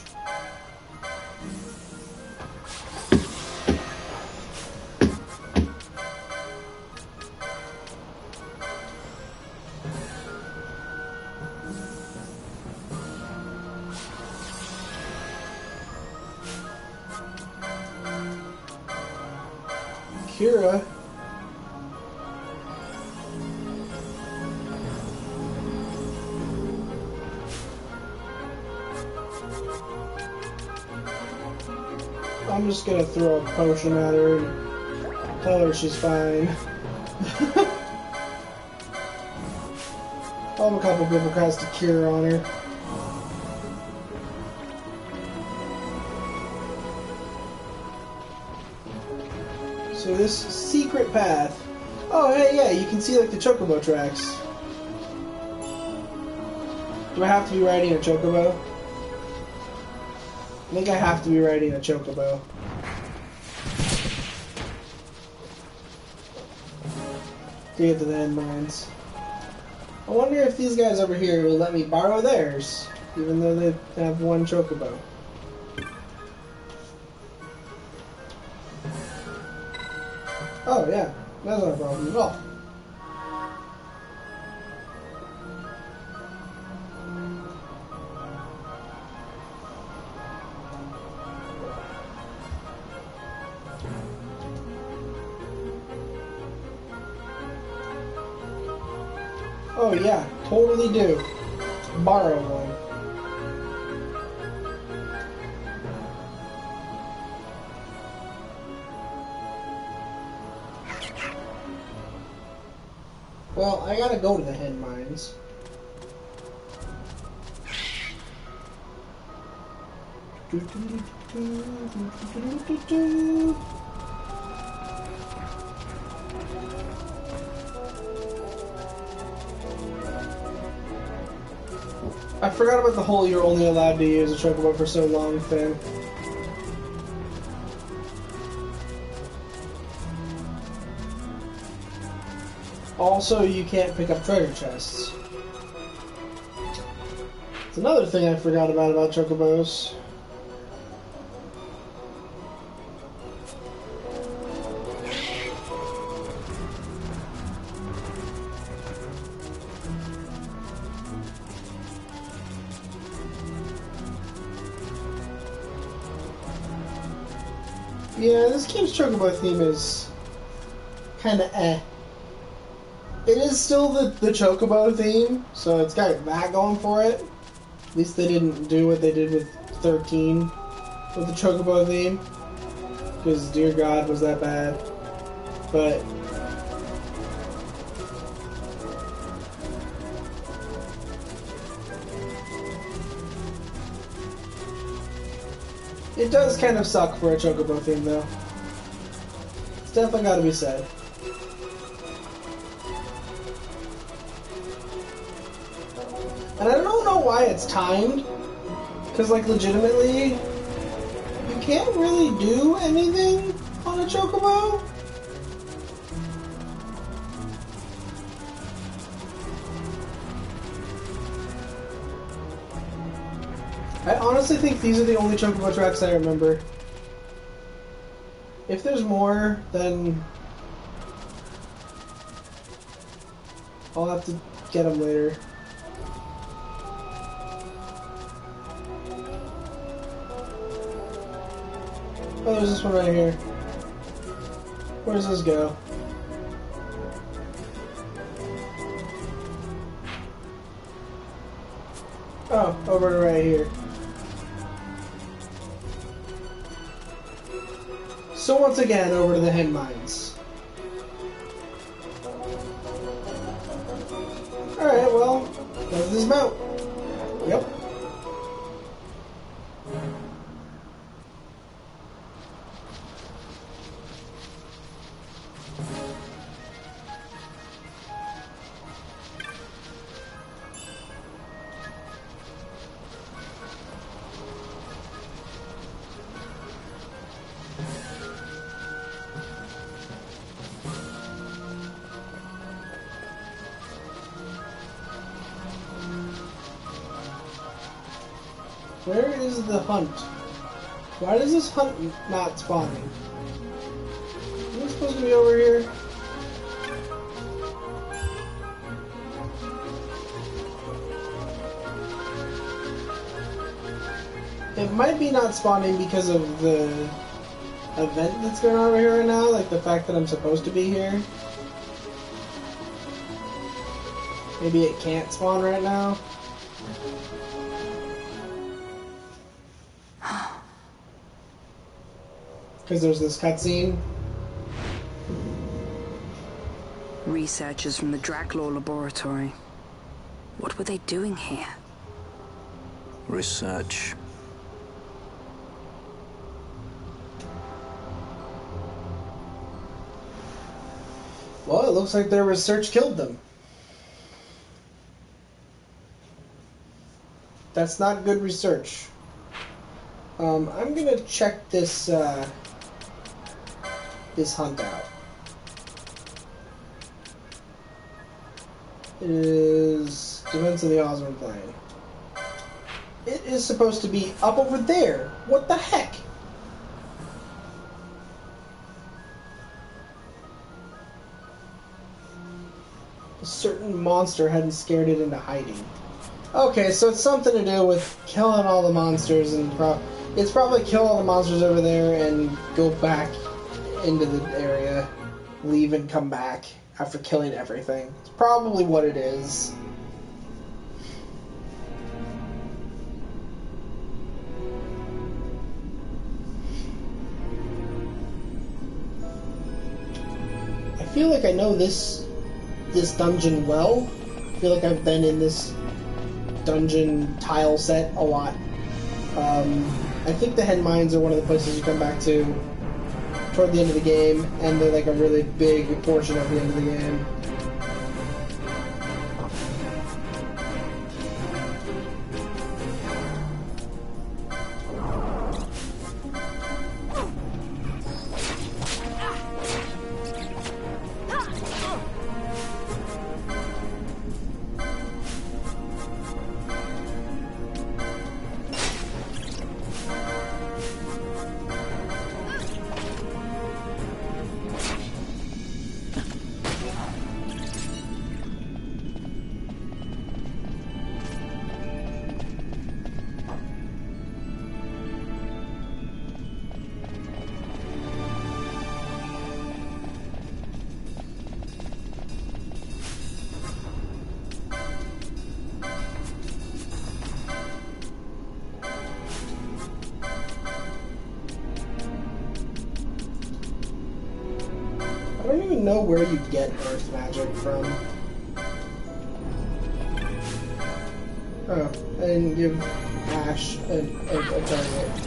Kira. I'm just gonna throw a potion at her and tell her she's fine. I'll have a couple people cast a cure on her. So this secret path. Oh, hey, yeah, you can see like the chocobo tracks. Do I have to be riding a chocobo? I think I have to be riding a chocobo. To get to the end mines. I wonder if these guys over here will let me borrow theirs, even though they have one chocobo. Oh yeah, that's not a problem at all. Oh yeah, totally do. Borrow one. Well, I gotta go to the hen mines. I forgot about the whole you're only allowed to use a chocobo for so long thing. Also, you can't pick up treasure chests. It's another thing I forgot about chocobos. Yeah, this game's chocobo theme is kinda eh. It is still the chocobo theme, so it's got that going for it. At least they didn't do what they did with 13 with the chocobo theme. Because, dear God, was that bad. But it does kind of suck for a chocobo theme, though. It's definitely gotta be said. And I don't know why it's timed, because, like, legitimately, you can't really do anything on a chocobo. I honestly think these are the only chocobo tracks I remember. If there's more, then I'll have to get them later. Oh, there's this one right here. Where does this go? Oh, over to right here. So once again, over to the hen mines. Alright, well, let's dismount. Yep. Where is the hunt? Why does this hunt not spawning? Am I supposed to be over here? It might be not spawning because of the event that's going on over here right now, like the fact that I'm supposed to be here. Maybe it can't spawn right now. Because there's this cutscene. Researchers from the Draclaw laboratory. What were they doing here? Research. Well, it looks like their research killed them. That's not good research. I'm gonna check this this hunt out. It is Defense of the Osman Plain. It is supposed to be up over there. What the heck? A certain monster hadn't scared it into hiding. Okay, so it's something to do with killing all the monsters, and it's probably kill all the monsters over there and go back into the area, leave and come back after killing everything. It's probably what it is. I feel like I know this dungeon well. I feel like I've been in this dungeon tile set a lot. I think the head mines are one of the places you come back to toward the end of the game, and they're like a really big portion of the end of the game. I don't even know where you get earth magic from. Oh, I didn't give Ash a target.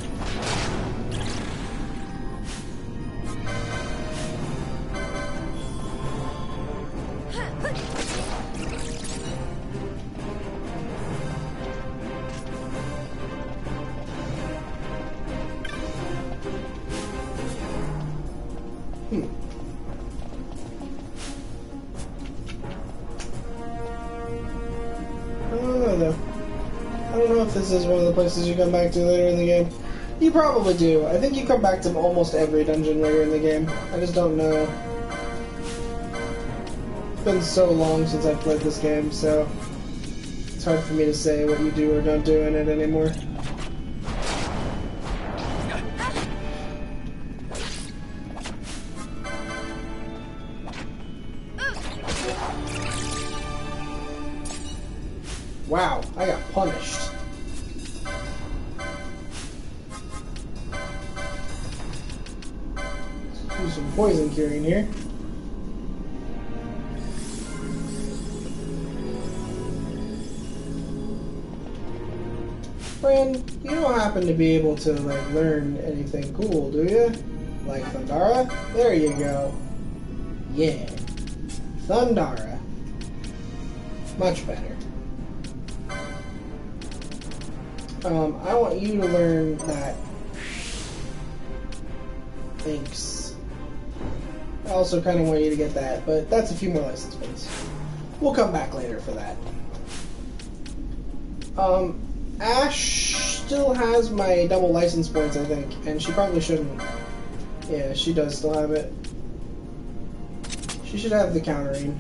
This is one of the places you come back to later in the game. You probably do. I think you come back to almost every dungeon later in the game. I just don't know. It's been so long since I've played this game, so it's hard for me to say what you do or don't do in it anymore. Wow, I got punished. Do some poison curing here. Friend, you don't happen to be able to like learn anything cool, do you? Like Thundara? There you go. Yeah. Thundara. Much better. I want you to learn that. Thanks. I also kind of want you to get that, but that's a few more license points. We'll come back later for that. Ash still has my double license points, I think, and she probably shouldn't. Yeah, she does still have it. She should have the countering.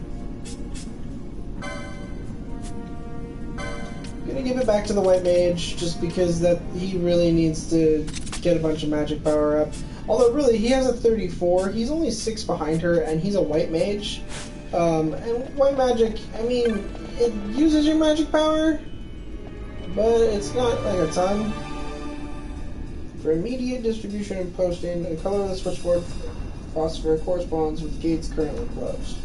I'm gonna give it back to the White Mage, just because that he really needs to get a bunch of magic power up. Although really, he has a 34. He's only 6 behind her, and he's a white mage. And white magic, I mean, it uses your magic power, but it's not like a ton. For immediate distribution and posting, the color of the switchboard phosphor corresponds with gates currently closed.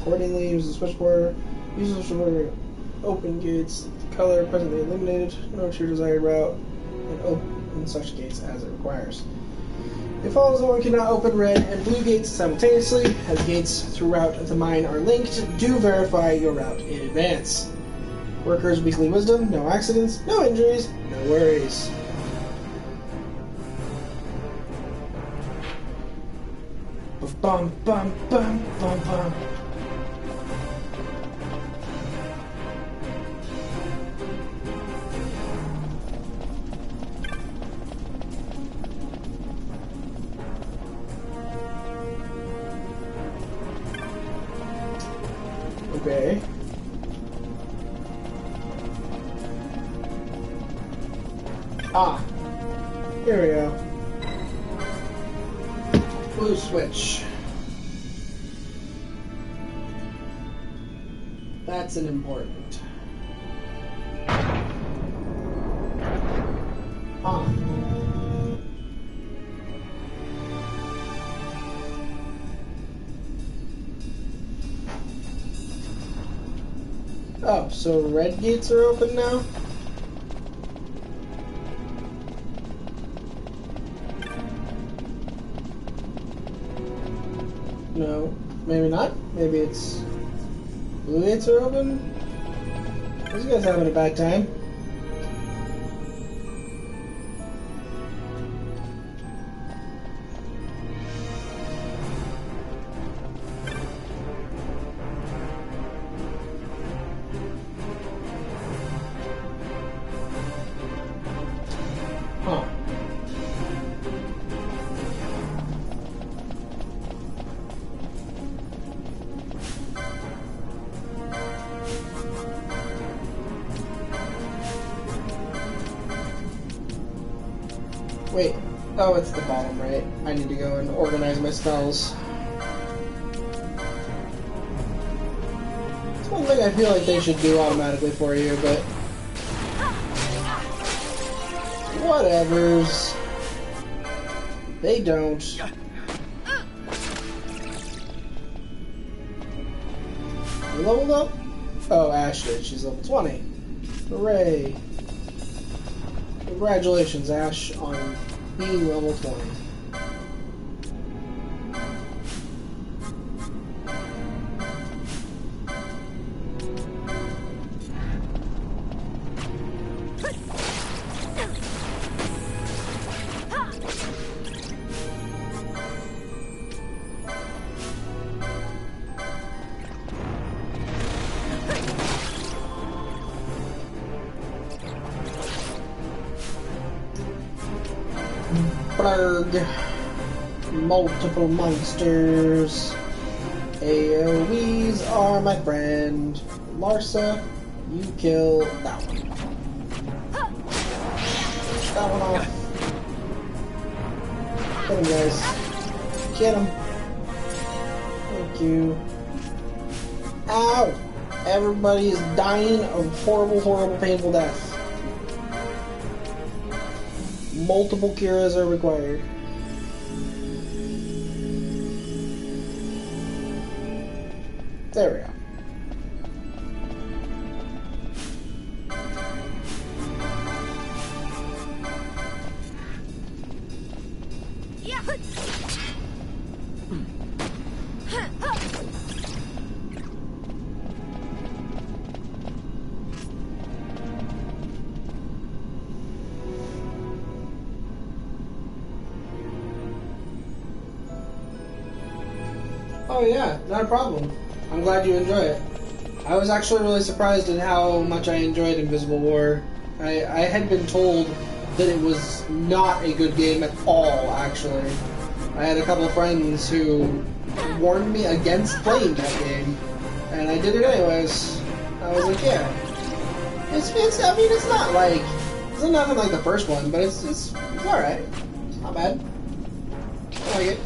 Accordingly, use the switchboard. Use the switchboard to open gates. The color presently illuminated. Note your desired route and open such gates as it requires. It follows that one cannot open red and blue gates simultaneously, as gates throughout the mine are linked. Do verify your route in advance. Workers' weekly wisdom: no accidents, no injuries, no worries. Bum bum bum bum bum. Okay. Ah. Here we go. Blue switch. That's an important. Ah. Oh, so red gates are open now? No, maybe not. Maybe it's blue gates are open? These guys having a bad time. Huh. Wait. Oh, it's the bottom, right? I need to go and organize my spells. It's one thing I feel like they should do automatically for you, but whatevers. They don't. You leveled up? Oh, Ash did. She's level 20. Hooray. Congratulations, Ash, on being level 20. Blurg. Multiple monsters. AoEs are my friend. Larsa, you kill that one. That one off. Get him, guys. Get him. Thank you. Ow! Everybody is dying of horrible, horrible, painful death. Multiple curas are required. There we go. Oh yeah, not a problem. I'm glad you enjoy it. I was actually really surprised at how much I enjoyed Invisible War. I had been told that it was not a good game at all, actually. I had a couple friends who warned me against playing that game, and I did it anyways. I was like, yeah. I mean, it's not like, it's nothing like the first one, but it's alright. It's not bad. I like it.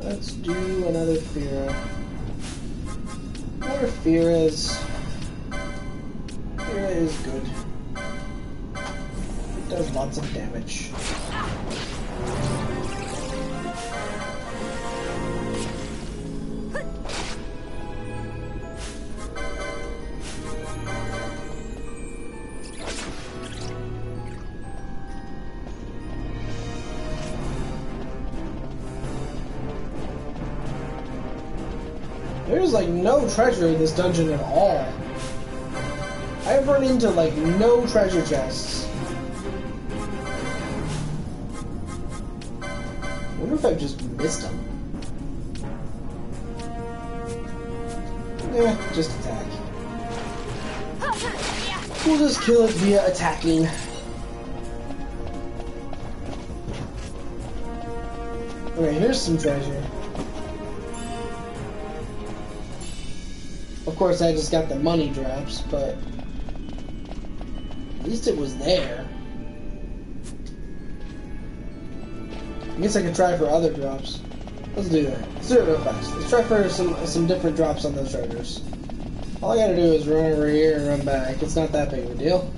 Let's do another Fira. More Fira's. Fira is good. It does lots of damage. There's like no treasure in this dungeon at all. I've run into like no treasure chests. I wonder if I've just missed them. Just attack. We'll just kill it via attacking. Okay, here's some treasure. Of course, I just got the money drops, but at least it was there. I guess I could try for other drops. Let's do that. Let's do it real fast. Let's try for some different drops on those treasures. All I gotta do is run over here and run back. It's not that big of a deal.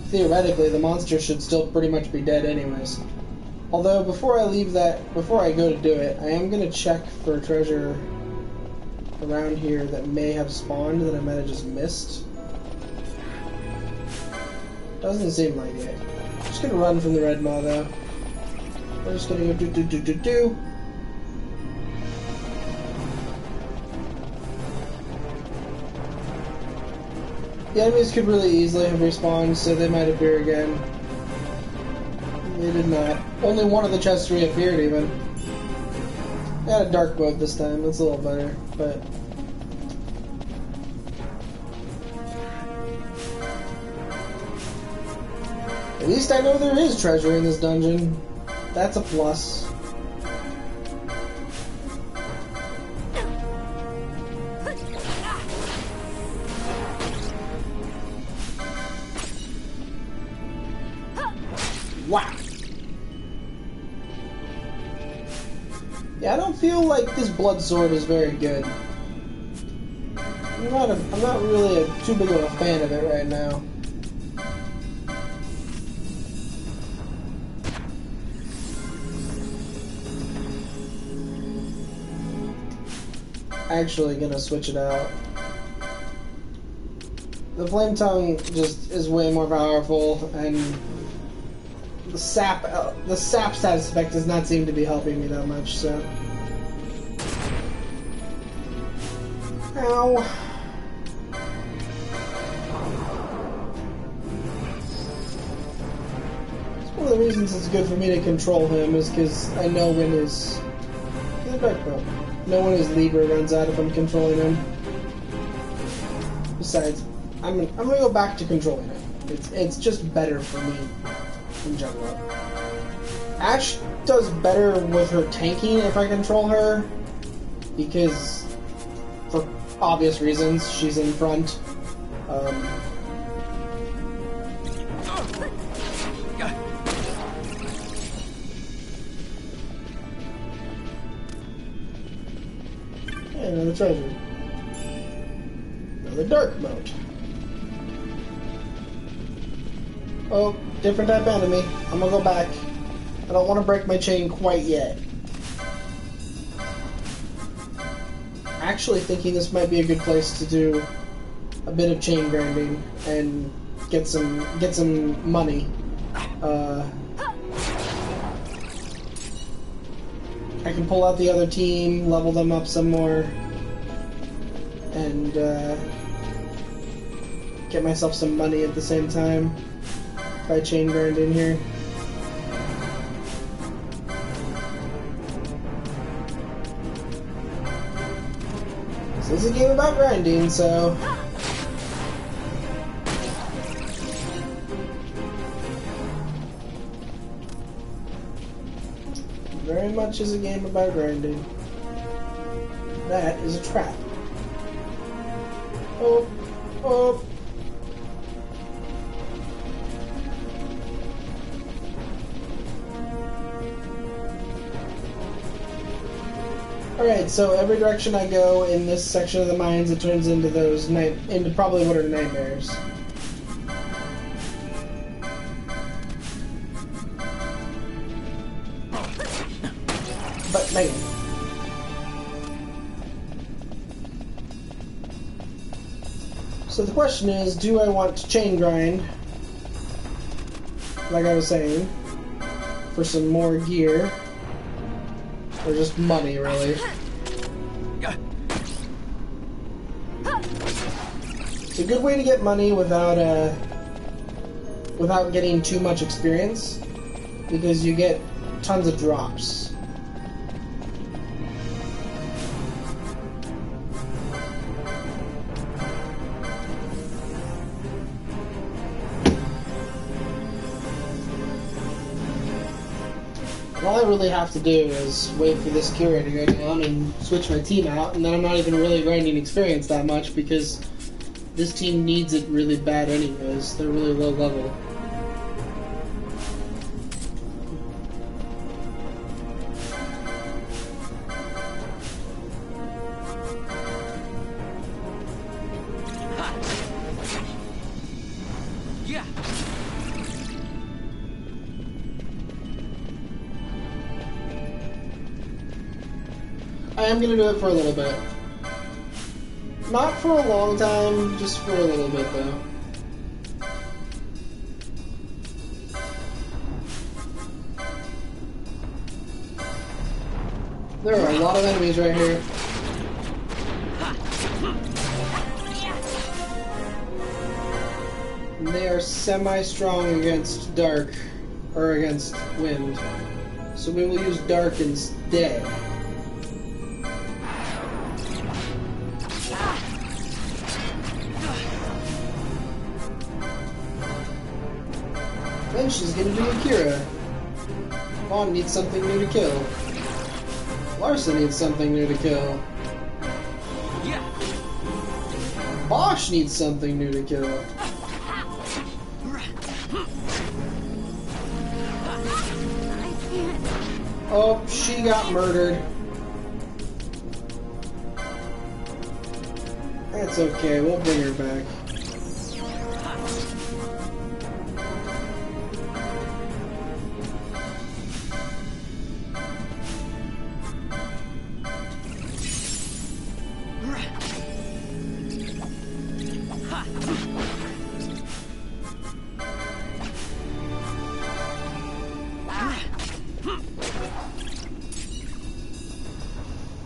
Theoretically, the monster should still pretty much be dead anyways. Although, before I go to do it, I am gonna check for treasure around here that may have spawned that I might have just missed. Doesn't seem like it. Just gonna run from the red maw though. We're just gonna go do. The enemies could really easily have respawned, so they might appear again. They did not. Only one of the chests reappeared even. I got a dark mode this time, that's a little better, but... At least I know there is treasure in this dungeon. That's a plus. Wow. Yeah, I don't feel like this blood sword is very good. I'm not really too big of a fan of it right now. Actually gonna switch it out. The flame tongue just is way more powerful, and the sap status effect does not seem to be helping me that much. So, ow. It's one of the reasons it's good for me to control him is because I know when his lever runs out if I'm controlling him. Besides, I'm gonna go back to controlling him. It's just better for me in general. Ash does better with her tanking if I control her, because for obvious reasons she's in front. Another treasure. Another dark mode. Oh, different type of enemy. I'm gonna go back. I don't want to break my chain quite yet. Actually thinking this might be a good place to do a bit of chain grinding and get some money. I can pull out the other team, level them up some more, and get myself some money at the same time by chain grind in here. This is a game about grinding, so... Very much is a game about grinding. That is a trap. Oh, oh. Alright, so every direction I go in this section of the mines, it turns into those into probably what are nightmares. But man. So the question is, do I want to chain grind, like I was saying, for some more gear, or just money, really? It's a good way to get money without getting too much experience, because you get tons of drops. All I really have to do is wait for this curator to go down and switch my team out, and then I'm not even really grinding experience that much because this team needs it really bad anyways. They're really low level. I am gonna do it for a little bit. Not for a long time, just for a little bit though. There are a lot of enemies right here. And they are semi-strong against dark, or against wind. So we will use dark instead. Then she's gonna do Akira. Vaughn needs something new to kill. Larson needs something new to kill. Bosch needs something new to kill. Oh, she got murdered. That's okay, we'll bring her back.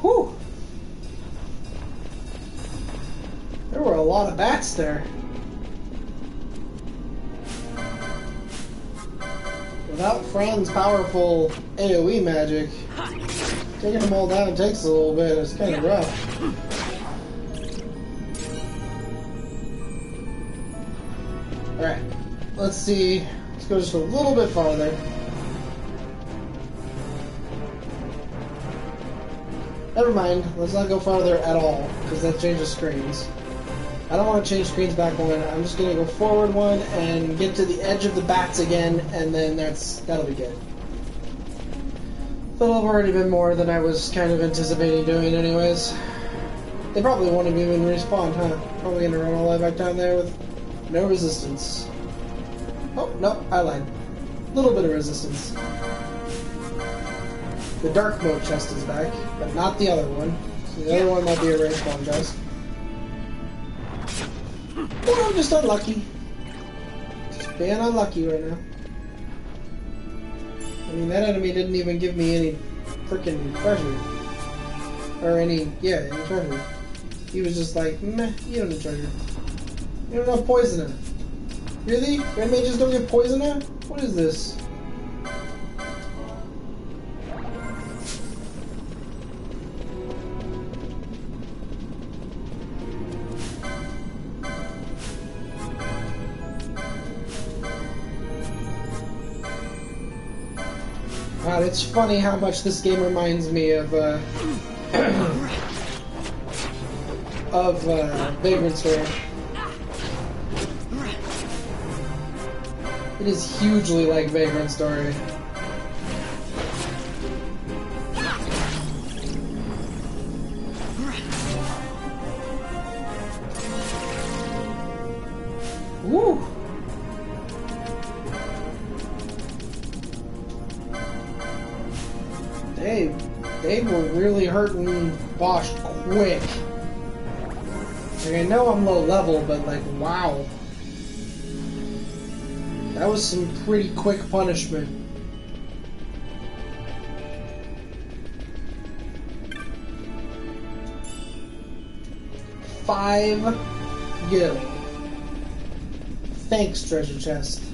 Whew! There were a lot of bats there. Without Fran's powerful AoE magic, taking them all down takes a little bit. It's kind of rough. Alright, let's see. Let's go just a little bit farther. Never mind, let's not go farther at all, because that changes screens. I don't want to change screens back one. I'm just going to go forward one and get to the edge of the bats again, and then that'll be good. That'll have already been more than I was kind of anticipating doing anyways. They probably won't have even respawned, huh? Probably going to run all the way back down there with no resistance. Oh, no, I lied. A little bit of resistance. The dark mode chest is back, but not the other one. So the other one might be a respawn chest. Or I'm just unlucky. Just being unlucky right now. I mean, that enemy didn't even give me any freaking treasure. Or any treasure. He was just like, meh, you don't need treasure. You don't have poison in it. Really? Red mages don't get poison in it? What is this? God, it's funny how much this game reminds me of Vagrant Story. It is hugely like Vagrant Story. Woo! They were really hurting Bosch quick. Like, I know I'm low level, but like, wow. That was some pretty quick punishment. $5 gil. Thanks, treasure chest.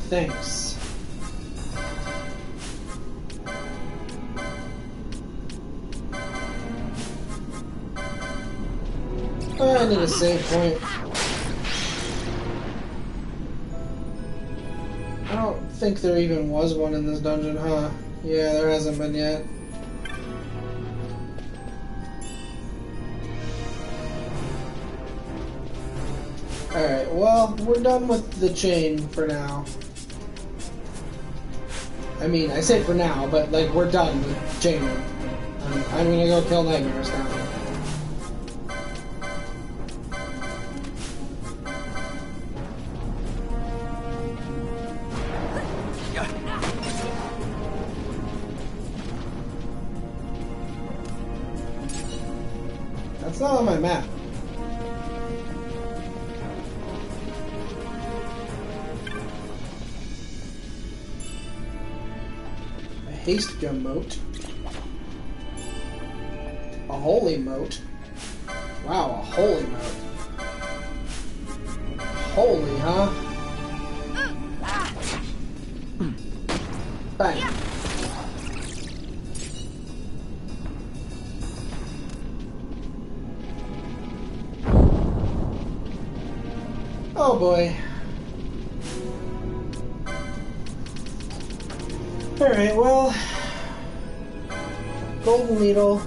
Thanks. I need a save point. I don't think there even was one in this dungeon, huh? Yeah, there hasn't been yet. Alright, well, we're done with the chain for now. I mean, I say for now, but like, we're done with chaining. I'm gonna go kill nightmares now. That's not on my map. A haste gun moat. A holy moat. Wow, a holy moat. Holy, huh? Bang. Oh boy. Alright, well. Golden Needle.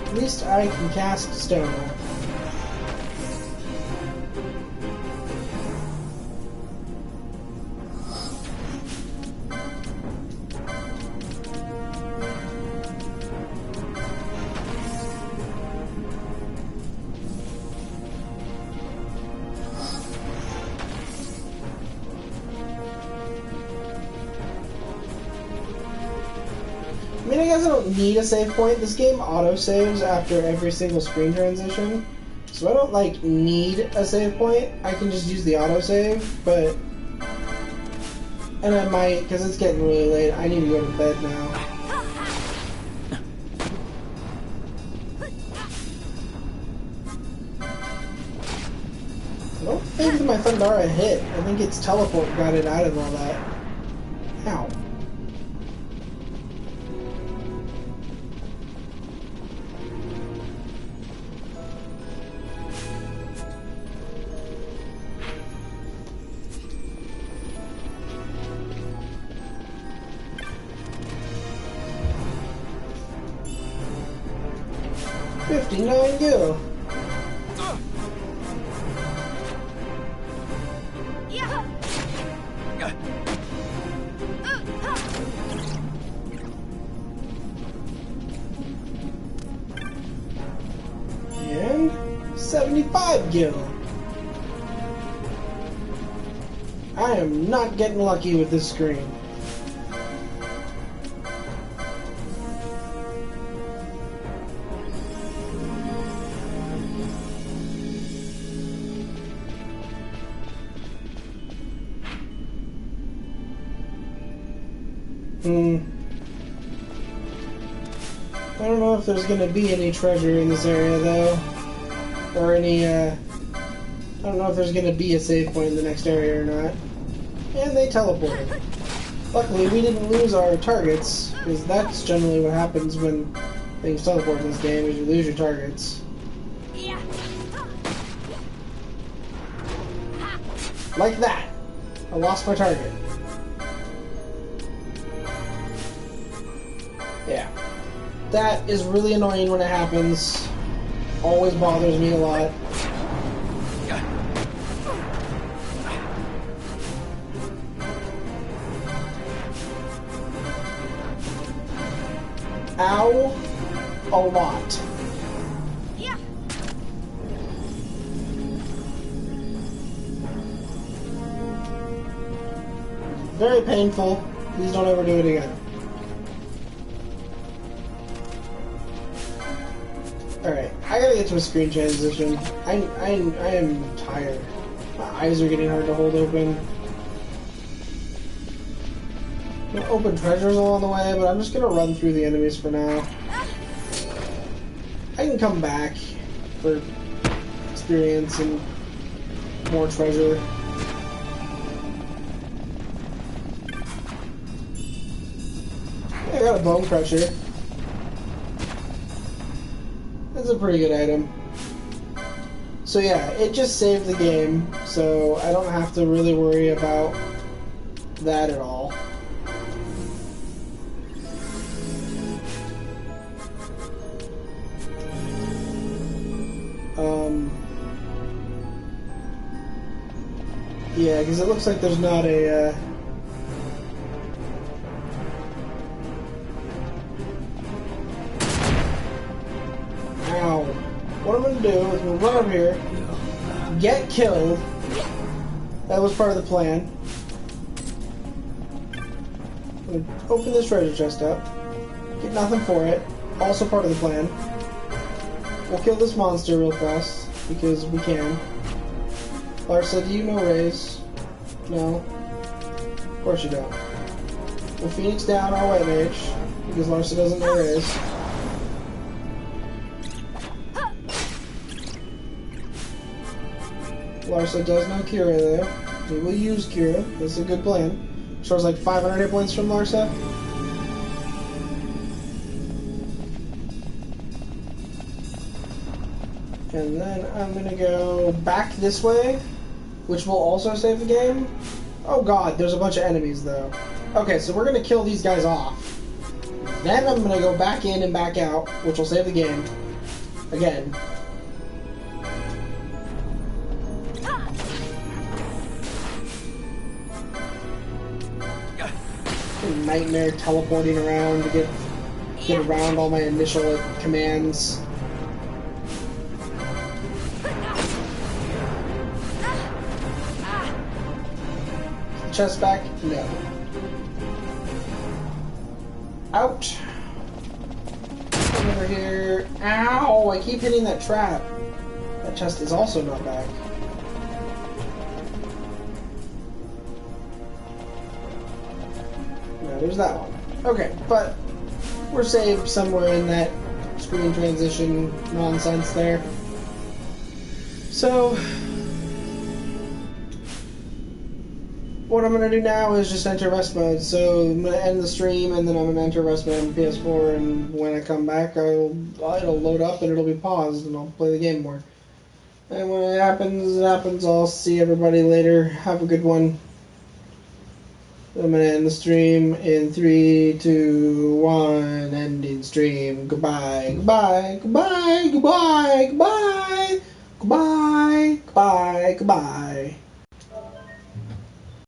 At least I can cast Stone. I mean, I guess I don't need a save point. This game auto-saves after every single screen transition. So I don't, like, need a save point. I can just use the auto-save, but... And I might, because it's getting really late. I need to go to bed now. I don't think my Thundara hit. I think its teleport got it out of all that. Ow. $59 gil. And 75 gil. I am not getting lucky with this screen. I don't know if there's gonna be any treasure in this area though. Or any, I don't know if there's gonna be a save point in the next area or not. And they teleported. Luckily, we didn't lose our targets, because that's generally what happens when things teleport in this game, is you lose your targets. Like that! I lost my target. Yeah. That is really annoying when it happens. Always bothers me a lot. Ow. A lot. Yeah. Very painful. Please don't ever do it again. Alright, I gotta get to a screen transition. I am tired. My eyes are getting hard to hold open. I'm gonna open treasures along the way, but I'm just gonna run through the enemies for now. I can come back for experience and more treasure. I got a bone crusher. That's a pretty good item. So yeah, it just saved the game, so I don't have to really worry about that at all. Yeah, because it looks like there's not a, Ow. What I'm gonna do is we'll run up here, get killed. That was part of the plan. I'm gonna open this treasure chest up, get nothing for it. Also part of the plan. We'll kill this monster real fast, because we can. Larsa, do you know Raise? No? Of course you don't. We'll Phoenix down our White Mage, because Larsa doesn't know Raise. Larsa does know Kira though. We will use Kira. That's a good plan. Shows like 500 hit points from Larsa. And then I'm gonna go back this way, which will also save the game. Oh god, there's a bunch of enemies though. Okay, so we're gonna kill these guys off. Then I'm gonna go back in and back out, which will save the game. Again. Nightmare teleporting around to get around all my initial commands. Chest back? No. Out. Come over here. Ow! I keep hitting that trap. That chest is also not back. No, there's that one. Okay, but we're saved somewhere in that screen transition nonsense there. So what I'm going to do now is just enter rest mode. So I'm going to end the stream, and then I'm going to enter rest mode on PS4, and when I come back, it'll load up, and it'll be paused, and I'll play the game more. And when it happens, I'll see everybody later. Have a good one. I'm going to end the stream in 3, 2, 1, ending stream. Goodbye, goodbye, goodbye, goodbye, goodbye, goodbye, goodbye, goodbye, goodbye.